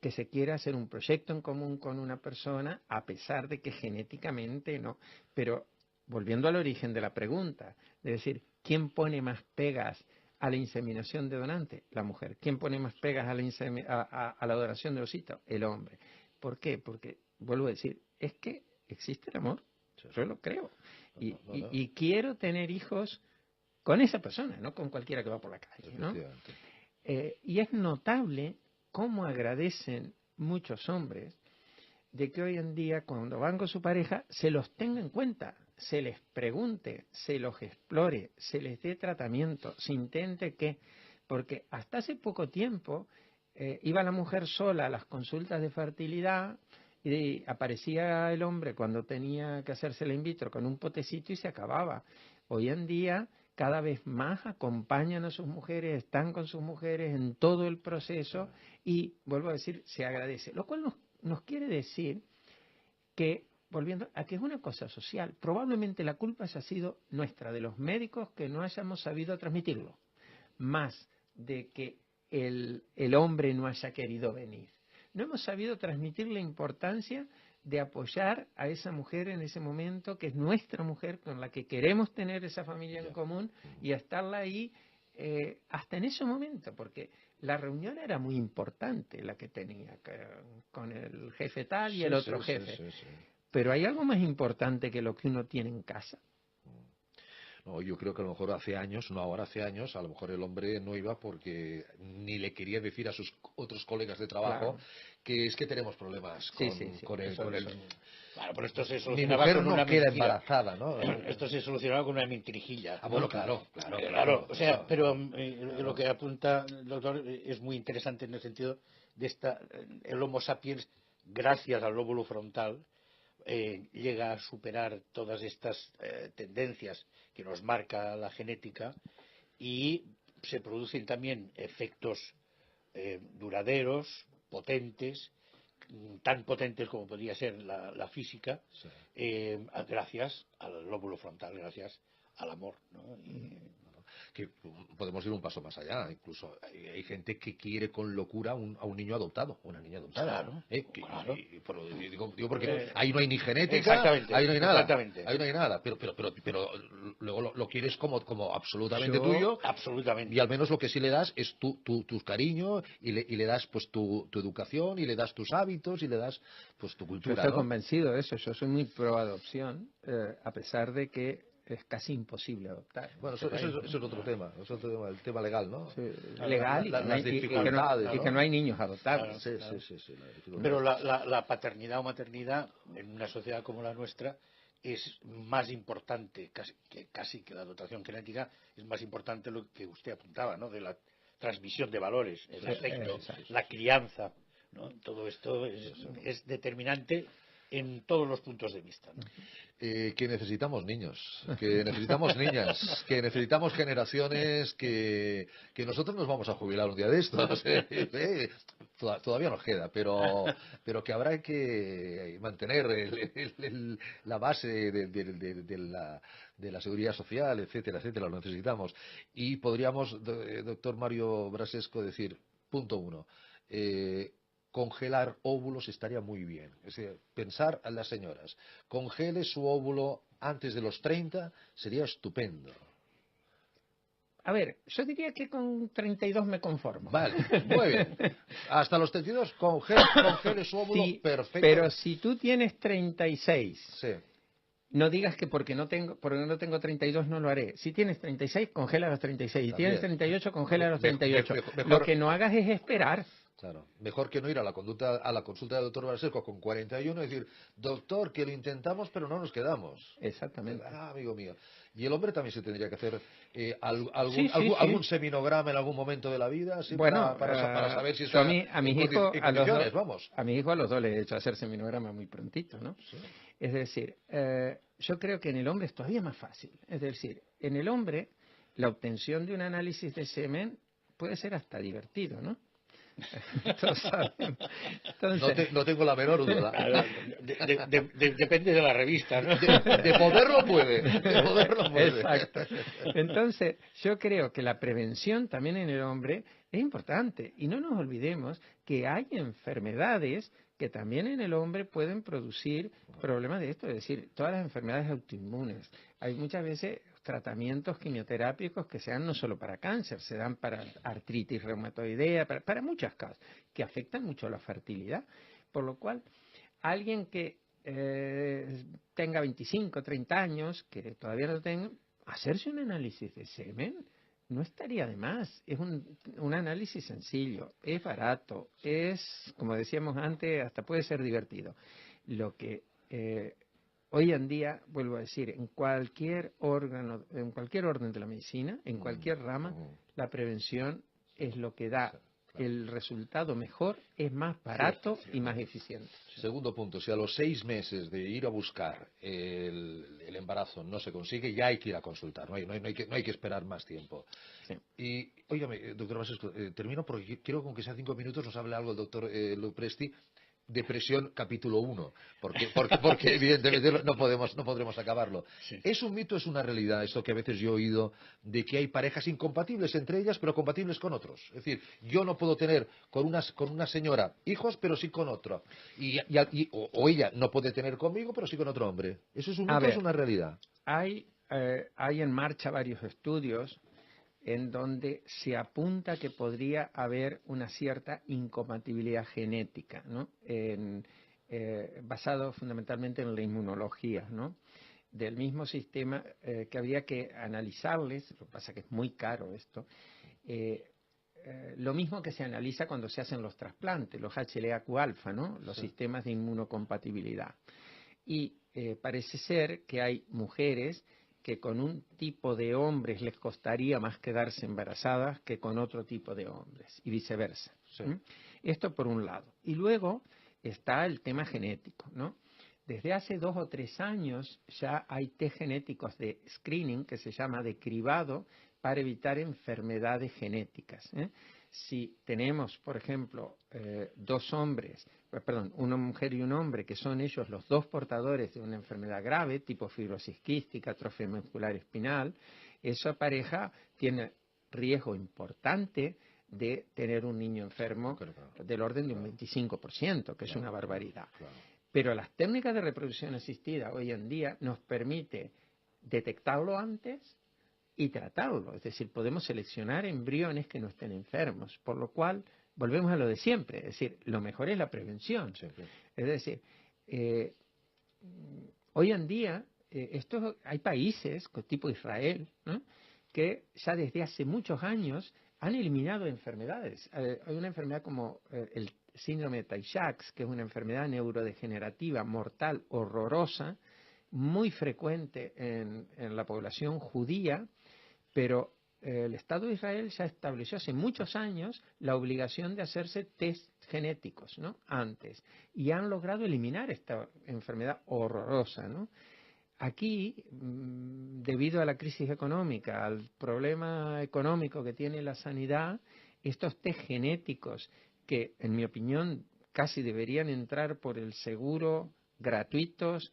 B: que se quiera hacer un proyecto en común con una persona, a pesar de que genéticamente no. Pero volviendo al origen de la pregunta, es decir, ¿quién pone más pegas a la inseminación de donante? La mujer. ¿Quién pone más pegas a la adoración de osito? El hombre. ¿Por qué? Porque, vuelvo a decir, es que existe el amor. Yo lo creo. Y quiero tener hijos con esa persona, no con cualquiera que va por la calle, ¿no? Y es notable cómo agradecen muchos hombres de que hoy en día, cuando van con su pareja, se los tenga en cuenta, se les pregunte, se los explore, se les dé tratamiento, se intente que... Porque hasta hace poco tiempo iba la mujer sola a las consultas de fertilidad y aparecía el hombre cuando tenía que hacerse el in vitro con un potecito y se acababa. Hoy en día cada vez más acompañan a sus mujeres, están con sus mujeres en todo el proceso y, vuelvo a decir, se agradece. Lo cual nos quiere decir que, volviendo a que es una cosa social, probablemente la culpa haya sido nuestra, de los médicos, que no hayamos sabido transmitirlo, más de que el hombre no haya querido venir. No hemos sabido transmitir la importancia de apoyar a esa mujer en ese momento, que es nuestra mujer, con la que queremos tener esa familia en común, y estarla ahí hasta en ese momento, porque la reunión era muy importante la que tenía con el jefe tal y el otro jefe. Sí. Pero hay algo más importante que lo que uno tiene en casa.
A: No, yo creo que a lo mejor hace años, no ahora, hace años, a lo mejor el hombre no iba porque ni le quería decir a sus otros colegas de trabajo, claro, que es que tenemos problemas con el...
C: Claro, pero esto se solucionaba con una
A: queda embarazada, ¿no?
C: Esto se solucionaba con una mentirijilla.
A: Bueno, claro.
C: O sea, pero lo que apunta el doctor es muy interesante en el sentido de el Homo sapiens, gracias al lóbulo frontal, llega a superar todas estas tendencias que nos marca la genética, y se producen también efectos duraderos, potentes, tan potentes como podría ser la física, sí, gracias al lóbulo frontal, gracias al amor, ¿no?
A: Que podemos ir un paso más allá, incluso hay gente que quiere con locura a un niño adoptado, una niña adoptada.
C: Claro,
A: claro. Digo porque ahí no hay ni genética, ahí no hay nada, ahí no hay nada, pero luego lo quieres como absolutamente tuyo,
C: absolutamente,
A: y al menos lo que sí le das es tu cariño, y le das pues tu educación, y le das tus hábitos, y le das pues tu cultura.
B: Yo estoy convencido de eso, yo soy muy pro adopción, a pesar de que es casi imposible adoptar.
A: Bueno, eso es otro tema, el tema legal, ¿no?
B: Sí, legal, las dificultades, y que no hay niños adoptados.
A: Claro. Sí,
C: pero la paternidad o maternidad en una sociedad como la nuestra es más importante, casi que la dotación genética, es más importante lo que usted apuntaba, ¿no? De la transmisión de valores, el afecto, la crianza, ¿no? Todo esto es determinante en todos los puntos de vista, ¿no?
A: Que necesitamos niños, que necesitamos niñas, que necesitamos generaciones que nosotros nos vamos a jubilar un día de estos. Todavía nos queda, pero que habrá que mantener la base de la seguridad social, etcétera, etcétera, lo necesitamos. Y podríamos, doctor Mario Brasesco, decir, punto uno, congelar óvulos estaría muy bien. Es decir, pensar a las señoras, congele su óvulo antes de los 30, sería estupendo.
B: A ver, yo diría que con 32 me conformo.
A: Vale, muy bien. Hasta los 32, congele su óvulo,
B: sí,
A: perfecto.
B: Pero si tú tienes 36,
A: sí.
B: No digas que porque no tengo 32 no lo haré. Si tienes 36, congela a los 36. Si tienes 38, congela a los 38. Mejor, lo que no hagas es esperar.
A: Claro, mejor que no ir a la consulta del doctor Brasesco con 41 y decir, doctor, que lo intentamos pero no nos quedamos.
B: Exactamente.
A: Amigo mío. Y el hombre también se tendría que hacer algún seminograma en algún momento de la vida, ¿sí?
B: Bueno,
A: para saber si está
B: a mis hijos
A: vamos.
B: A mis hijos a los dos les he hecho hacer seminograma muy prontito, ¿no?
A: Sí.
B: Es decir, yo creo que en el hombre es todavía más fácil. Es decir, en el hombre la obtención de un análisis de semen puede ser hasta divertido, ¿no?
A: Entonces, no tengo la menor duda.
C: Depende de la revista, ¿no?
A: De poderlo puede.
B: Exacto. Entonces, yo creo que la prevención también en el hombre es importante. Y no nos olvidemos que hay enfermedades que también en el hombre pueden producir problemas de esto. Es decir, todas las enfermedades autoinmunes. Hay muchas veces tratamientos quimioterápicos que se dan no solo para cáncer, se dan para artritis reumatoidea, para muchas causas, que afectan mucho a la fertilidad. Por lo cual, alguien que tenga 25, 30 años, que todavía no tenga, hacerse un análisis de semen no estaría de más. Es un análisis sencillo, es barato, es, como decíamos antes, hasta puede ser divertido. Lo que hoy en día, vuelvo a decir, en cualquier órgano, en cualquier orden de la medicina, en cualquier rama, la prevención es lo que da el resultado mejor, es más barato y más eficiente.
A: Segundo punto, si a los 6 meses de ir a buscar el embarazo no se consigue, ya hay que ir a consultar, no hay que esperar más tiempo.
B: Sí.
A: Y, óigame, doctor Brasesco, termino porque quiero que aunque sea 5 minutos nos hable algo el doctor Lopresti. Depresión capítulo 1, porque evidentemente no podremos acabarlo. Sí. ¿Es un mito, es una realidad esto que a veces yo he oído de que hay parejas incompatibles entre ellas, pero compatibles con otros? Es decir, yo no puedo tener con una señora hijos, pero sí con otro. O ella no puede tener conmigo, pero sí con otro hombre. ¿Eso es un mito o es una realidad?
B: Hay en marcha varios estudios en donde se apunta que podría haber una cierta incompatibilidad genética, ¿no? Basado fundamentalmente en la inmunología, ¿no? Del mismo sistema que habría que analizarles, lo que pasa que es muy caro esto, lo mismo que se analiza cuando se hacen los trasplantes, los HLA-Q-alfa, ¿no? Los sistemas de inmunocompatibilidad. Y parece ser que hay mujeres que con un tipo de hombres les costaría más quedarse embarazadas que con otro tipo de hombres, y viceversa.
A: Sí.
B: Esto por un lado. Y luego está el tema genético, ¿no? Desde hace 2 o 3 años ya hay test genéticos de screening que se llama de cribado para evitar enfermedades genéticas. Si tenemos, por ejemplo, una mujer y un hombre, que son ellos los dos portadores de una enfermedad grave, tipo fibrosis quística, atrofia muscular espinal, esa pareja tiene riesgo importante de tener un niño enfermo del orden de un 25%, que es una barbaridad. Pero las técnicas de reproducción asistida hoy en día nos permite detectarlo antes y tratarlo. Es decir, podemos seleccionar embriones que no estén enfermos, por lo cual volvemos a lo de siempre. Es decir, lo mejor es la prevención. Sí. Es decir, hoy en día hay países, tipo Israel, ¿no?, que ya desde hace muchos años han eliminado enfermedades. Hay una enfermedad como el síndrome de Tay-Sachs, que es una enfermedad neurodegenerativa mortal horrorosa, muy frecuente en la población judía, pero el Estado de Israel ya estableció hace muchos años la obligación de hacerse test genéticos, ¿no? Antes. Y han logrado eliminar esta enfermedad horrorosa, ¿no? Aquí, debido a la crisis económica, al problema económico que tiene la sanidad, estos test genéticos, que en mi opinión casi deberían entrar por el seguro, gratuitos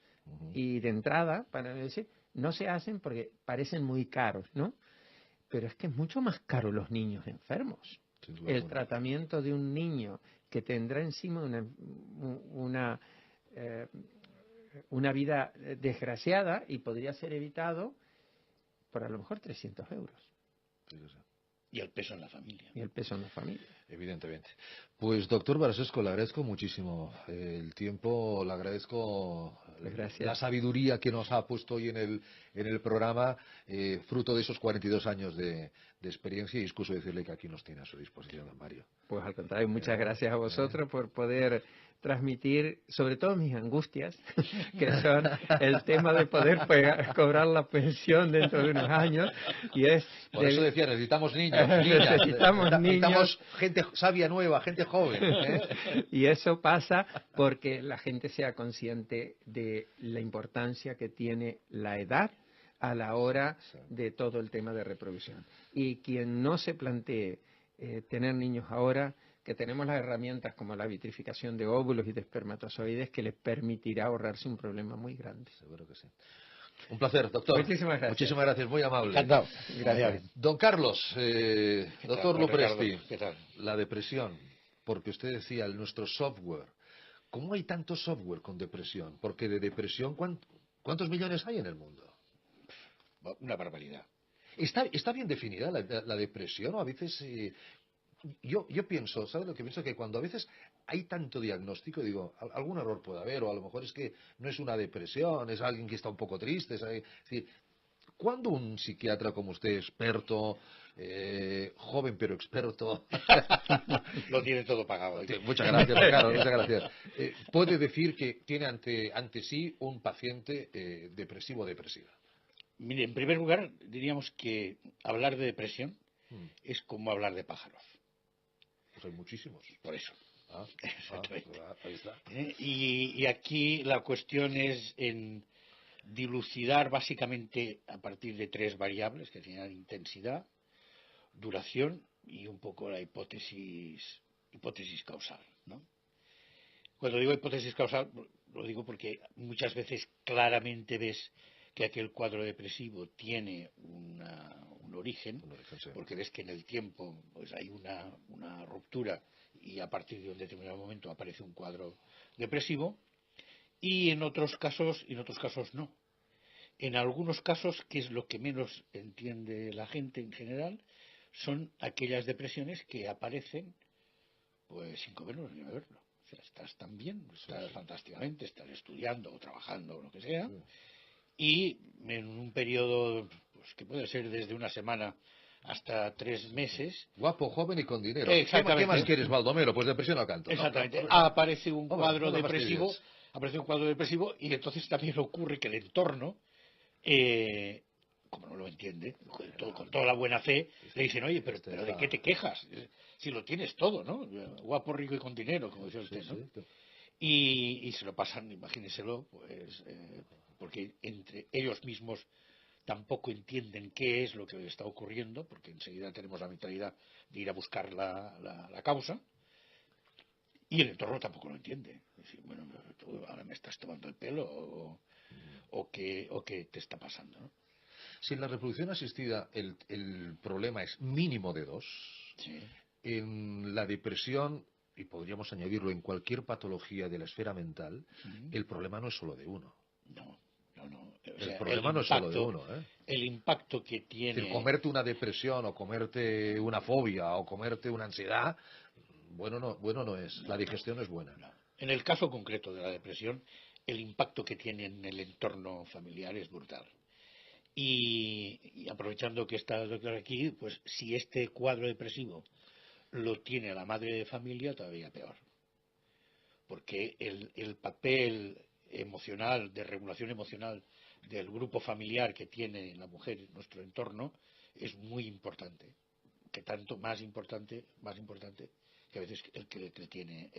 B: y de entrada, para decir, no se hacen porque parecen muy caros, ¿no? Pero es que es mucho más caro los niños enfermos. El tratamiento de un niño que tendrá encima una vida desgraciada y podría ser evitado por a lo mejor 300 euros.
A: Sí, sí.
C: Y el peso en la familia.
B: Y el peso en la familia.
A: Evidentemente. Pues, doctor Barasesco, le agradezco muchísimo el tiempo, le agradezco la sabiduría que nos ha puesto hoy en el programa, fruto de esos 42 años de experiencia, y excuso decirle que aquí nos tiene a su disposición, don Mario.
B: Pues al contrario, muchas gracias a vosotros por poder transmitir, sobre todo mis angustias, que son el tema de poder cobrar la pensión dentro de unos años. Y es
A: por eso decía, necesitamos niños, niñas, necesitamos gente sabia nueva, gente joven.
B: Y eso pasa porque la gente sea consciente de la importancia que tiene la edad a la hora de todo el tema de reproducción. Y quien no se plantee tener niños ahora, que tenemos las herramientas como la vitrificación de óvulos y de espermatozoides que les permitirá ahorrarse un problema muy grande.
A: Seguro que sí. Un placer, doctor.
B: Muchísimas gracias.
A: Muchísimas gracias, muy amable.
C: Encantado.
B: Gracias.
A: Don Carlos, doctor Lupresti,
C: ¿qué tal?
A: La depresión, porque usted decía, nuestro software. ¿Cómo hay tanto software con depresión? Porque de depresión, ¿cuántos millones hay en el mundo?
C: Una barbaridad.
A: ¿Está bien definida la depresión? O a veces, yo pienso, ¿sabes lo que pienso? Que cuando a veces hay tanto diagnóstico, digo, algún error puede haber, o a lo mejor es que no es una depresión, es alguien que está un poco triste. Es decir, ¿cuándo un psiquiatra como usted, experto, joven pero experto,
C: lo tiene todo pagado?
A: Muchas gracias, Ricardo, muchas gracias, puede decir que tiene ante sí un paciente depresivo o depresiva?
C: Mire, en primer lugar, diríamos que hablar de depresión es como hablar de pájaros.
A: Pues hay muchísimos.
C: Por eso. Exactamente.
A: Ahí está.
C: Y aquí la cuestión es en dilucidar básicamente a partir de 3 variables que serían intensidad, duración y un poco la hipótesis causal, ¿no? Cuando digo hipótesis causal, lo digo porque muchas veces claramente ves que aquel cuadro depresivo tiene un origen,
A: Sí.
C: porque ves que en el tiempo pues hay una ruptura y a partir de un determinado momento aparece un cuadro depresivo, y en otros casos no. En algunos casos, que es lo que menos entiende la gente en general, son aquellas depresiones que aparecen pues sin comernos ni beberlo. O sea, estás tan bien, estás fantásticamente, estás estudiando o trabajando o lo que sea, y en un periodo pues, que puede ser desde una semana hasta 3 meses.
A: Guapo, joven y con dinero.
C: Exactamente.
A: ¿Qué más quieres, Baldomero? Pues depresión al canto.
C: Exactamente. Aparece un cuadro depresivo, y entonces también ocurre que el entorno, como no lo entiende, con toda la buena fe, le dicen, oye, pero ¿de qué te quejas? Si lo tienes todo, ¿no? Guapo, rico y con dinero, como decía usted, ¿no? Y se lo pasan, imagínenselo, pues, porque entre ellos mismos tampoco entienden qué es lo que les está ocurriendo, porque enseguida tenemos la mentalidad de ir a buscar la causa, y el entorno tampoco lo entiende. Es decir, bueno, tú ahora me estás tomando el pelo o qué te está pasando, ¿no?
A: Si en la reproducción asistida el problema es mínimo de 2,
C: sí.
A: En la depresión, y podríamos añadirlo en cualquier patología de la esfera mental, el problema no es solo de 1.
C: No. O
A: el
C: sea,
A: problema no es solo de 1.
C: El impacto que tiene...
A: Es decir, comerte una depresión o comerte una fobia o comerte una ansiedad, bueno no es. La digestión no es buena.
C: No. En el caso concreto de la depresión, el impacto que tiene en el entorno familiar es brutal. Y aprovechando que está el doctor aquí, pues si este cuadro depresivo lo tiene la madre de familia, todavía peor. Porque el papel emocional, de regulación emocional del grupo familiar que tiene la mujer en nuestro entorno es muy importante, que tanto más importante que a veces el que tiene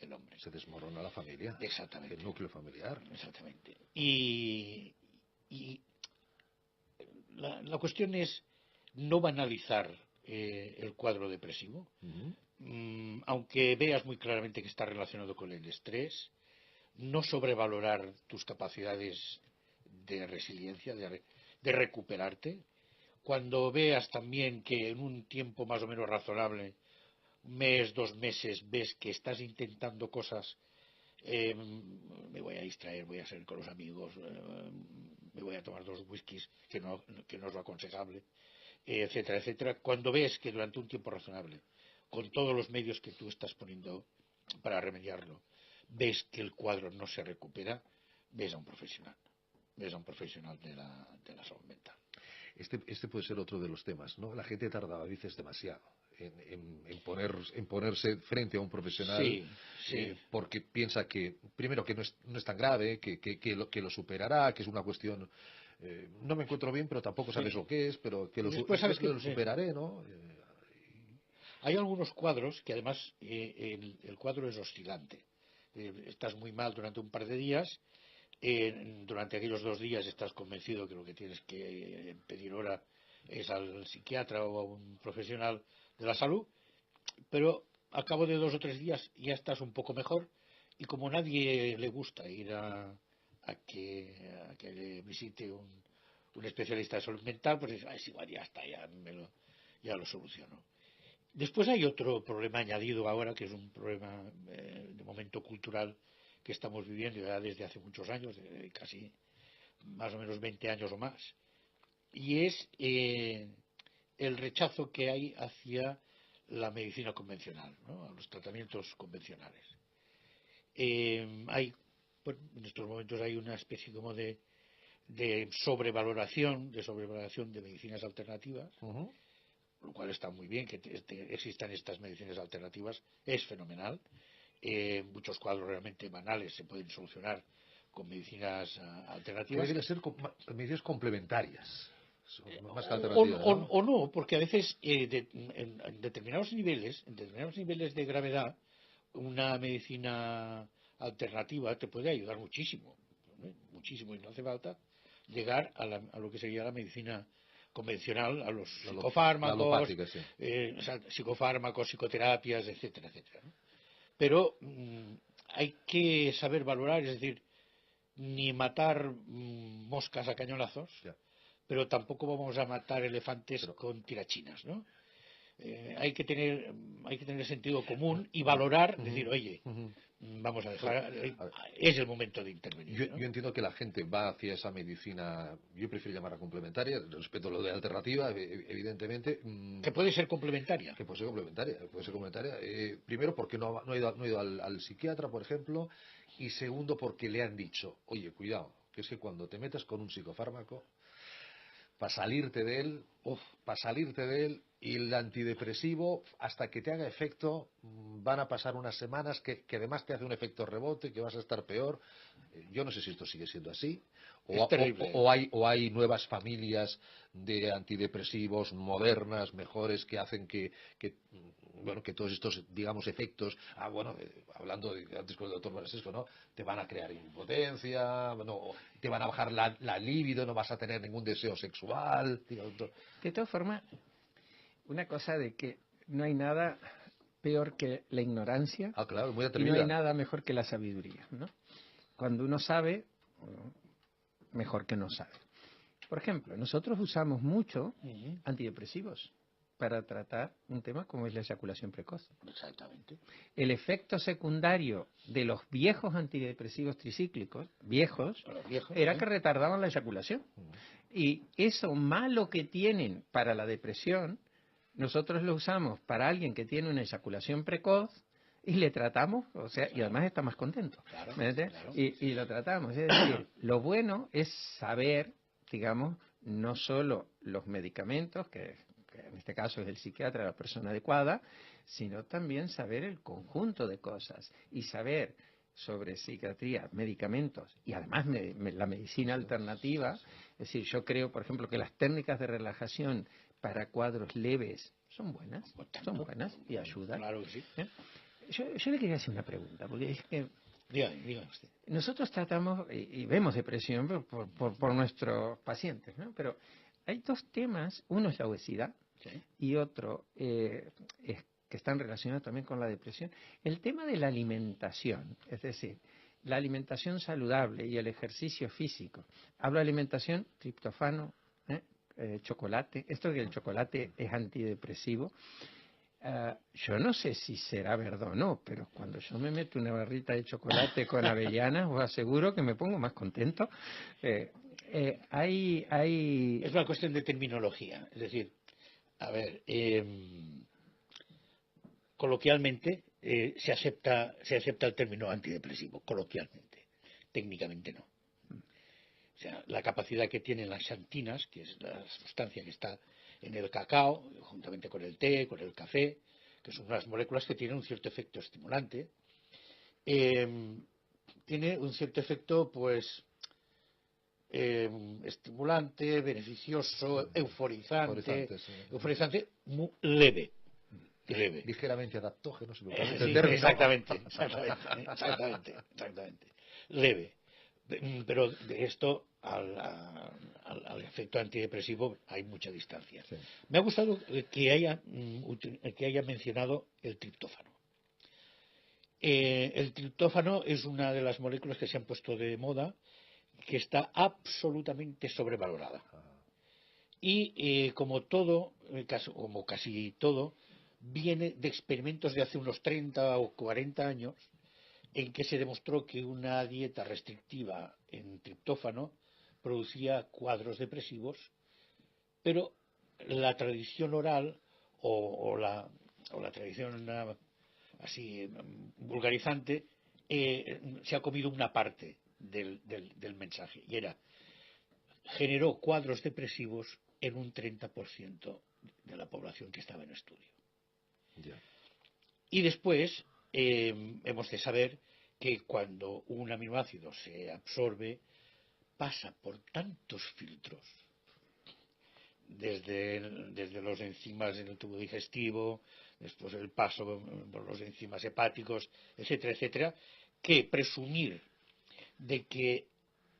C: el hombre.
A: Se desmorona la familia.
C: Exactamente.
A: El núcleo familiar.
C: Exactamente. Y la cuestión es no banalizar el cuadro depresivo, aunque veas muy claramente que está relacionado con el estrés, no sobrevalorar tus capacidades de resiliencia, de recuperarte. Cuando veas también que en un tiempo más o menos razonable, un mes, 2 meses, ves que estás intentando cosas, me voy a distraer, voy a salir con los amigos, me voy a tomar 2 whiskies, que no es lo aconsejable, etcétera, etcétera. Cuando ves que durante un tiempo razonable, con todos los medios que tú estás poniendo para remediarlo, ves que el cuadro no se recupera, ves a un profesional de la salud mental.
A: Este puede ser otro de los temas, ¿no? La gente tarda a veces demasiado en ponerse frente a un profesional,
C: sí.
A: porque piensa que, primero, que no es tan grave, que lo superará, que es una cuestión, no me encuentro bien, pero tampoco sabes lo que es, pero que
C: Después sabes que
A: lo superaré, ¿no?
C: Hay algunos cuadros que además el cuadro es oscilante. Estás muy mal durante un par de días. Durante aquellos 2 días estás convencido que lo que tienes que pedir ahora es al psiquiatra o a un profesional de la salud, pero al cabo de 2 o 3 días ya estás un poco mejor, y como nadie le gusta ir a que le visite un especialista de salud mental, pues dice, es igual, ya está, ya lo soluciono. Después hay otro problema añadido ahora, que es un problema de momento cultural que estamos viviendo ya desde hace muchos años, casi más o menos 20 años o más, y es el rechazo que hay hacia la medicina convencional, ¿no? A los tratamientos convencionales. En estos momentos hay una especie como de sobrevaloración de medicinas alternativas, lo cual está muy bien que existan estas medicinas alternativas, es fenomenal. Muchos cuadros realmente banales se pueden solucionar con medicinas alternativas.
A: Que deberían ser medicinas complementarias. Más que alternativas, ¿no?
C: O no, porque a veces en determinados niveles de gravedad, una medicina alternativa te puede ayudar muchísimo, muchísimo, y no hace falta llegar a lo que sería la medicina convencional, a los psicofármacos, psicofármacos, psicoterapias, etcétera, etcétera, ¿no? Pero hay que saber valorar, es decir, ni matar moscas a cañonazos, pero tampoco vamos a matar elefantes con tirachinas, ¿no? Hay que tener sentido común y valorar, decir, oye, vamos a dejar, es el momento de intervenir, ¿no?
A: Yo entiendo que la gente va hacia esa medicina, yo prefiero llamarla complementaria, respeto lo de alternativa, evidentemente.
C: Que puede ser complementaria.
A: Que puede ser complementaria. Primero, porque no ha ido al psiquiatra, por ejemplo, y segundo, porque le han dicho, oye, cuidado, que es que cuando te metas con un psicofármaco, para salirte de él, y el antidepresivo, hasta que te haga efecto, van a pasar unas semanas que además te hace un efecto rebote, que vas a estar peor. Yo no sé si esto sigue siendo así, o hay nuevas familias de antidepresivos modernas, mejores, que hacen que todos estos, digamos, efectos, hablando antes con el doctor Francisco, ¿no? Te van a crear impotencia, te van a bajar la libido, no vas a tener ningún deseo sexual.
B: De todas formas, una cosa de que no hay nada peor que la ignorancia,
A: claro, muy
B: y
A: atrevida.
B: no hay nada mejor que la sabiduría, ¿no? Cuando uno sabe, mejor que no sabe. Por ejemplo, nosotros usamos mucho antidepresivos para tratar un tema como es la eyaculación precoz.
C: Exactamente.
B: El efecto secundario de los viejos antidepresivos tricíclicos, era que retardaban la eyaculación. Y eso malo que tienen para la depresión, nosotros lo usamos para alguien que tiene una eyaculación precoz y le tratamos, y además está más contento.
C: Claro.
B: Y lo tratamos. Es decir, lo bueno es saber, digamos, no solo los medicamentos, que en este caso es el psiquiatra la persona adecuada, sino también saber el conjunto de cosas y saber sobre psiquiatría, medicamentos y además la medicina alternativa. Es decir, yo creo, por ejemplo, que las técnicas de relajación para cuadros leves son buenas, y ayudan.
C: Claro que sí.
B: Yo le quería hacer una pregunta, porque es que
C: Dígame usted.
B: nosotros tratamos y vemos depresión por nuestros pacientes, ¿no? Pero hay dos temas, uno es la obesidad,
C: ¿Sí?
B: y otro es que están relacionados también con la depresión. El tema de la alimentación, es decir, la alimentación saludable y el ejercicio físico. Hablo de alimentación, triptófano, chocolate. Esto que el chocolate es antidepresivo. Yo no sé si será verdad o no, pero cuando yo me meto una barrita de chocolate con avellanas, os aseguro que me pongo más contento.
C: Es una cuestión de terminología. Es decir, a ver, coloquialmente se acepta el término antidepresivo, coloquialmente. Técnicamente no. O sea, la capacidad que tienen las xantinas, que es la sustancia que está en el cacao, juntamente con el té, con el café, que son unas moléculas que tienen un cierto efecto estimulante, tiene un cierto efecto, pues, estimulante, beneficioso, euforizante, muy leve.
A: Ligeramente adaptógeno, si me
C: Sí,
A: permite el término.
C: exactamente. Leve. Pero de esto al efecto antidepresivo hay mucha distancia.
A: Sí.
C: Me ha gustado que haya mencionado el triptófano. El triptófano es una de las moléculas que se han puesto de moda, que está absolutamente sobrevalorada. Y como casi todo, viene de experimentos de hace unos 30 o 40 años, en que se demostró que una dieta restrictiva en triptófano producía cuadros depresivos, pero la tradición oral o la tradición así vulgarizante se ha comido una parte del mensaje, y generó cuadros depresivos en un 30% de la población que estaba en estudio.
A: Yeah.
C: Y después hemos de saber que cuando un aminoácido se absorbe, pasa por tantos filtros, desde los enzimas en el tubo digestivo, después el paso por los enzimas hepáticos, etcétera, que presumir de que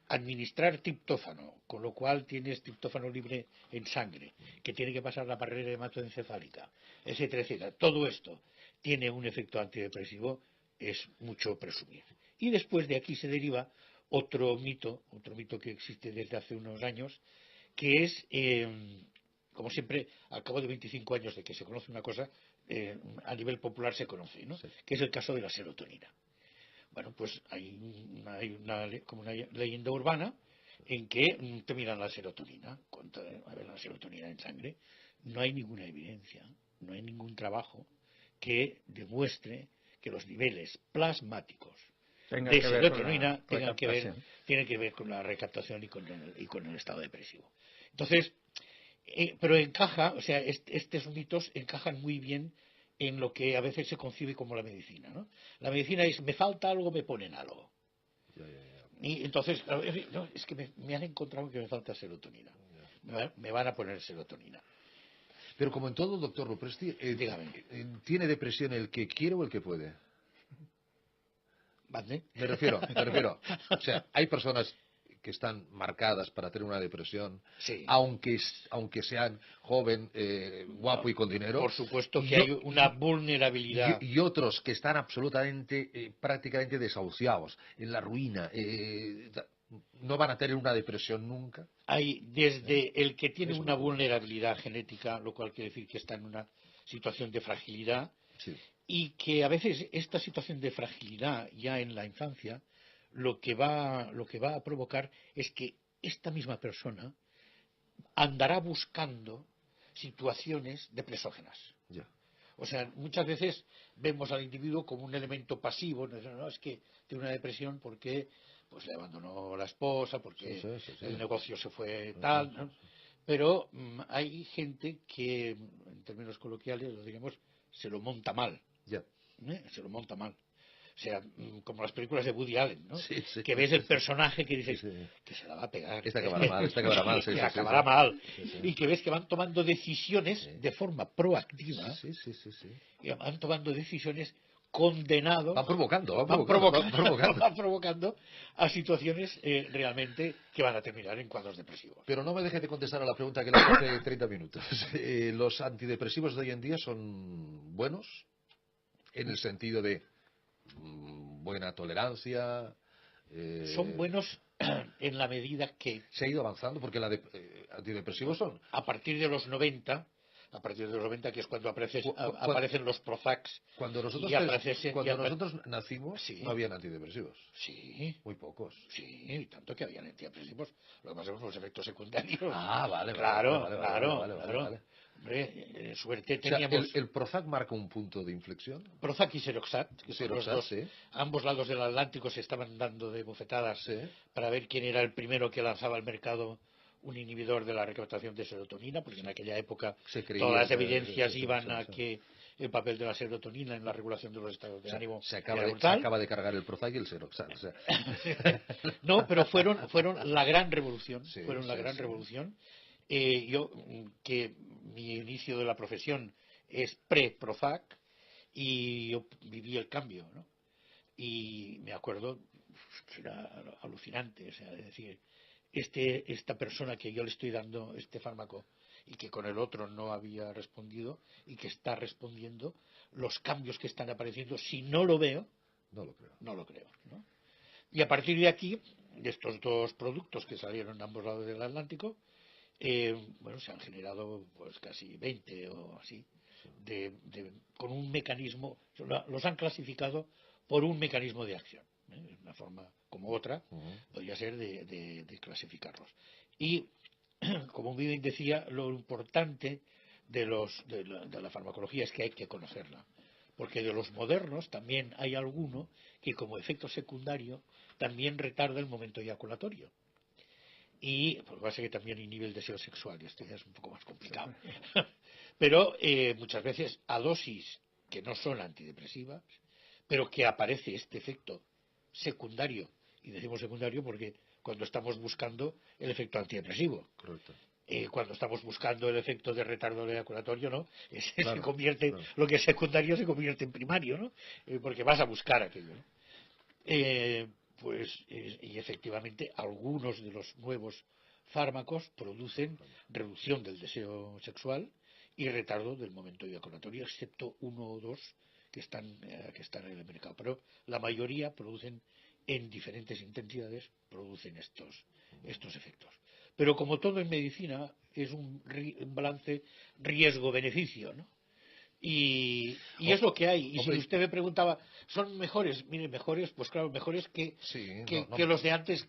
C: administrar triptófano, con lo cual tienes triptófano libre en sangre, que tiene que pasar la barrera hematoencefálica, etcétera, todo esto tiene un efecto antidepresivo, es mucho presumir. Y después de aquí se deriva otro mito que existe desde hace unos años, que es, como siempre, al cabo de 25 años de que se conoce una cosa, a nivel popular se conoce, ¿no? Sí. Que es el caso de la serotonina. Bueno, pues hay como una leyenda urbana en que te miran la serotonina, a ver la serotonina en sangre. No hay ninguna evidencia, no hay ningún trabajo que demuestre que los niveles plasmáticos de serotonina tienen que ver con la recaptación y con el estado depresivo. Entonces, pero encaja, o sea, estos mitos encajan muy bien en lo que a veces se concibe como la medicina, ¿no? La medicina es, me falta algo, me ponen algo. Y entonces, no, es que me han encontrado que me falta serotonina. Me van a poner serotonina.
A: Pero como en todo, doctor Lopresti, ¿tiene depresión el que quiere o el que puede?
C: ¿Vale?
A: Me refiero. O sea, hay personas que están marcadas para tener una depresión,
C: sí,
A: aunque sean joven, guapo y con dinero.
C: Por supuesto que hay una vulnerabilidad.
A: Y otros que están absolutamente, prácticamente desahuciados, en la ruina, no van a tener una depresión nunca.
C: Hay desde el que tiene una vulnerabilidad genética, lo cual quiere decir que está en una situación de fragilidad,
A: sí,
C: y que a veces esta situación de fragilidad ya en la infancia lo que va a provocar es que esta misma persona andará buscando situaciones depresógenas.
A: Yeah.
C: O sea, muchas veces vemos al individuo como un elemento pasivo, no, es que tiene una depresión porque pues le abandonó la esposa, porque el negocio se fue tal, ¿no? Pero hay gente que, en términos coloquiales, lo diríamos, se lo monta mal.
A: Yeah.
C: Se lo monta mal. O sea, como las películas de Woody Allen, ¿no?
A: Sí, sí,
C: que ves
A: sí,
C: el personaje que dices
A: sí, sí.
C: que se la va a pegar.
A: Esta acabará mal, esta acabará mal, sí,
C: que
A: sí, sí,
C: acabará
A: sí.
C: mal.
A: Sí, sí.
C: Y que ves que van tomando decisiones
A: Sí.
C: de forma proactiva,
A: Sí, sí, sí, sí.
C: y van tomando decisiones condenados,
A: Van provocando, van
C: van
A: provocando, van
C: provocando,
A: provocando.
C: van provocando a situaciones realmente que van a terminar en cuadros depresivos.
A: Pero no me deje de contestar a la pregunta que le hice hace 30 minutos. ¿Los antidepresivos de hoy en día son buenos? En el sentido de buena tolerancia.
C: Son buenos en la medida que
A: Se ha ido avanzando porque antidepresivos son.
C: a partir de los 90, que es cuando aparecen los Prozacs,
A: Cuando
C: y aparecen,
A: cuando nosotros nacimos
C: sí,
A: no habían antidepresivos.
C: sí,
A: Muy pocos.
C: sí, y tanto que habían antidepresivos. Lo que pasa son los efectos secundarios.
A: Ah, vale,
C: Claro,
A: vale, vale, vale,
C: claro,
A: vale, vale,
C: claro.
A: vale.
C: Hombre, suerte
A: O sea,
C: teníamos
A: el Prozac marca un punto de inflexión.
C: Prozac y Seroxat, que son los
A: Seroxat,
C: dos.
A: sí.
C: A ambos lados del Atlántico se estaban dando de bofetadas
A: Sí.
C: para ver quién era el primero que lanzaba al mercado un inhibidor de la recaptación de serotonina, porque en aquella época
A: Se creía
C: todas las
A: que
C: evidencias
A: sí,
C: iban a
A: sí.
C: que el papel de la serotonina en la regulación de los estados de ánimo
A: Se
C: era
A: se
C: brutal.
A: acaba de cargar el Prozac y el Seroxat. O sea.
C: No, pero fueron la gran revolución.
A: Sí,
C: Fueron la
A: sí,
C: gran
A: sí.
C: revolución. Yo, que mi inicio de la profesión es pre-Prozac, y yo viví el cambio, ¿no? Y me acuerdo que era alucinante, o sea, es decir, esta persona que yo le estoy dando este fármaco y que con el otro no había respondido y que está respondiendo, los cambios que están apareciendo, si no lo veo,
A: No lo creo.
C: no lo creo, ¿no? Y a partir de aquí, de estos dos productos que salieron a ambos lados del Atlántico, bueno, se han generado pues casi 20 o así, con un mecanismo, los han clasificado por un mecanismo de acción, ¿eh? Una forma como otra podría ser de clasificarlos. Y, como bien decía, lo importante de la farmacología es que hay que conocerla, porque de los modernos también hay alguno que como efecto secundario también retarda el momento eyaculatorio. Y pues base que también inhibe el deseo sexual, y esto ya es un poco más complicado. Pero muchas veces a dosis que no son antidepresivas, pero que aparece este efecto secundario, y decimos secundario porque cuando estamos buscando el efecto antidepresivo,
A: Correcto.
C: cuando estamos buscando el efecto de retardo eyaculatorio, ¿no?
A: Claro,
C: Se convierte,
A: claro.
C: lo que es secundario se convierte en primario, ¿no? Porque vas a buscar aquello, ¿no? Y efectivamente algunos de los nuevos fármacos producen reducción del deseo sexual y retardo del momento eyaculatorio, excepto uno o dos que están en el mercado. Pero la mayoría producen en diferentes intensidades, producen estos efectos. Pero como todo en medicina, es un balance riesgo-beneficio, ¿no? Y es lo que hay. Y
A: hombre,
C: si usted me preguntaba, ¿son mejores? Mire, mejores, pues claro, mejores que
A: sí,
C: los de antes.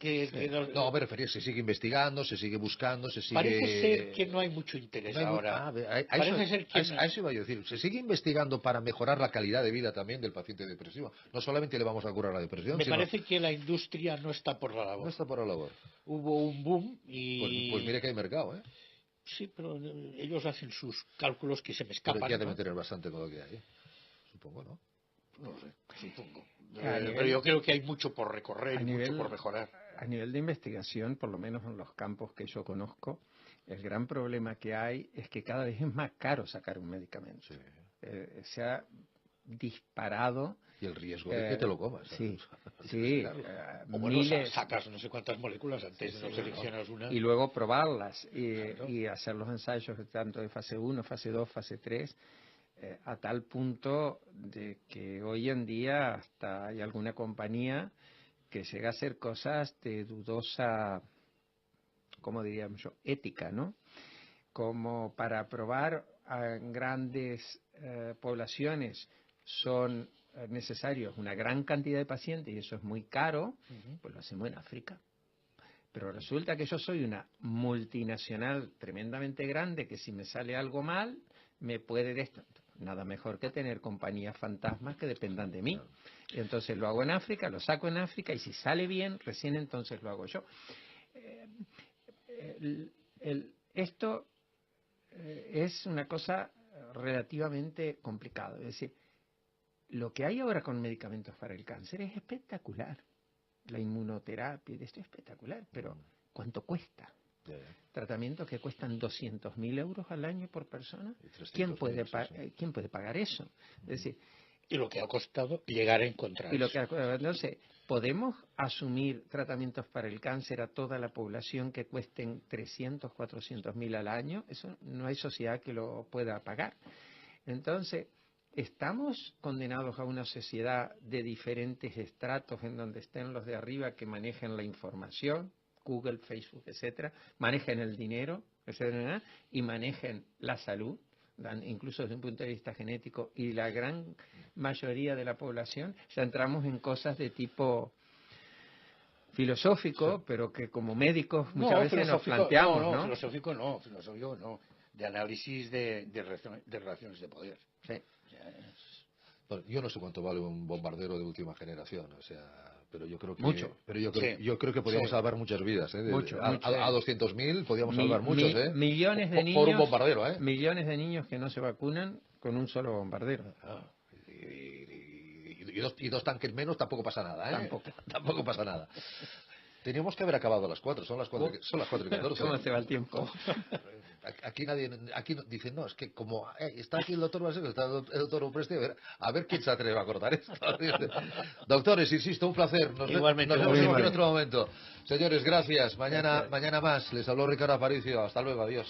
A: No, me refería, se sigue investigando, se sigue buscando, se sigue.
C: Parece ser que no hay mucho interés ahora. Parece ser que
A: a eso iba yo a decir. Se sigue investigando para mejorar la calidad de vida también del paciente depresivo. No solamente le vamos a curar la depresión,
C: me
A: sino.
C: parece que la industria no está por la labor.
A: No está por la labor.
C: Hubo un boom y.
A: Pues mire que hay mercado, ¿eh?
C: Sí, pero ellos hacen sus cálculos que se me escapan.
A: Pero ya
C: ¿no?
A: deben tener bastante con lo que hay. Supongo, ¿no?
C: No lo sé, supongo.
B: Pero
C: yo creo que hay mucho por recorrer y mucho por mejorar.
B: A nivel de investigación, por lo menos en los campos que yo conozco, el gran problema que hay es que cada vez es más caro sacar un medicamento.
A: Sí.
B: Se ha disparado.
A: Y el riesgo de que te lo comas.
B: Sí, sí.
C: O bueno, sacas no sé cuántas moléculas antes, no seleccionas una.
B: Y luego probarlas
C: Claro.
B: y hacer los ensayos tanto de fase 1, fase 2, fase 3, a tal punto de que hoy en día hasta hay alguna compañía que llega a hacer cosas de dudosa, ¿cómo diríamos yo?, ética, ¿no? Como para probar a grandes poblaciones son necesarios una gran cantidad de pacientes y eso es muy caro, pues lo hacemos en África. Pero resulta que yo soy una multinacional tremendamente grande que si me sale algo mal, me puede de esto. Nada mejor que tener compañías fantasmas que dependan de mí. Y entonces lo hago en África, lo saco en África y si sale bien, recién entonces lo hago yo. Esto es una cosa relativamente complicada. Es decir, lo que hay ahora con medicamentos para el cáncer es espectacular. La inmunoterapia, esto es espectacular, pero ¿cuánto cuesta? Tratamientos que cuestan 200.000 euros al año por persona. ¿Quién puede pagar eso? Es decir,
C: y lo que ha costado llegar a encontrar eso.
B: Entonces, ¿podemos asumir tratamientos para el cáncer a toda la población que cuesten 300, 400.000 al año? Eso no hay sociedad que lo pueda pagar. Entonces, ¿estamos condenados a una sociedad de diferentes estratos en donde estén los de arriba que manejen la información, Google, Facebook, etcétera, manejen el dinero, etcétera, y manejen la salud, incluso desde un punto de vista genético, y la gran mayoría de la población? Ya entramos en cosas de tipo filosófico, sí, pero que como médicos muchas veces nos planteamos, ¿no?
C: Filosófico no, de análisis de relaciones de poder.
B: Sí.
A: Bueno, yo no sé cuánto vale un bombardero de última generación, o sea, pero yo creo que
B: mucho.
A: Pero yo creo que podríamos salvar muchas vidas, ¿eh?
B: Mucho.
A: A 200.000 podríamos salvar muchos, ¿eh?
B: Millones de niños
A: por un bombardero, ¿eh?
B: Millones de niños que no se vacunan con un solo bombardero.
A: Y dos tanques menos tampoco pasa nada, ¿eh? Tampoco pasa nada. Teníamos que haber acabado a las 4, son las 4:14.
B: ¿Cómo se va el tiempo?
A: Aquí dice, no, es que como está aquí el doctor Basero, está el doctor Opresti, a ver quién se atreve a cortar esto. Doctores, insisto, un placer.
C: Igualmente.
A: Nos vemos en otro momento. Señores, gracias. Mañana más. Les habló Ricardo Aparicio. Hasta luego, adiós.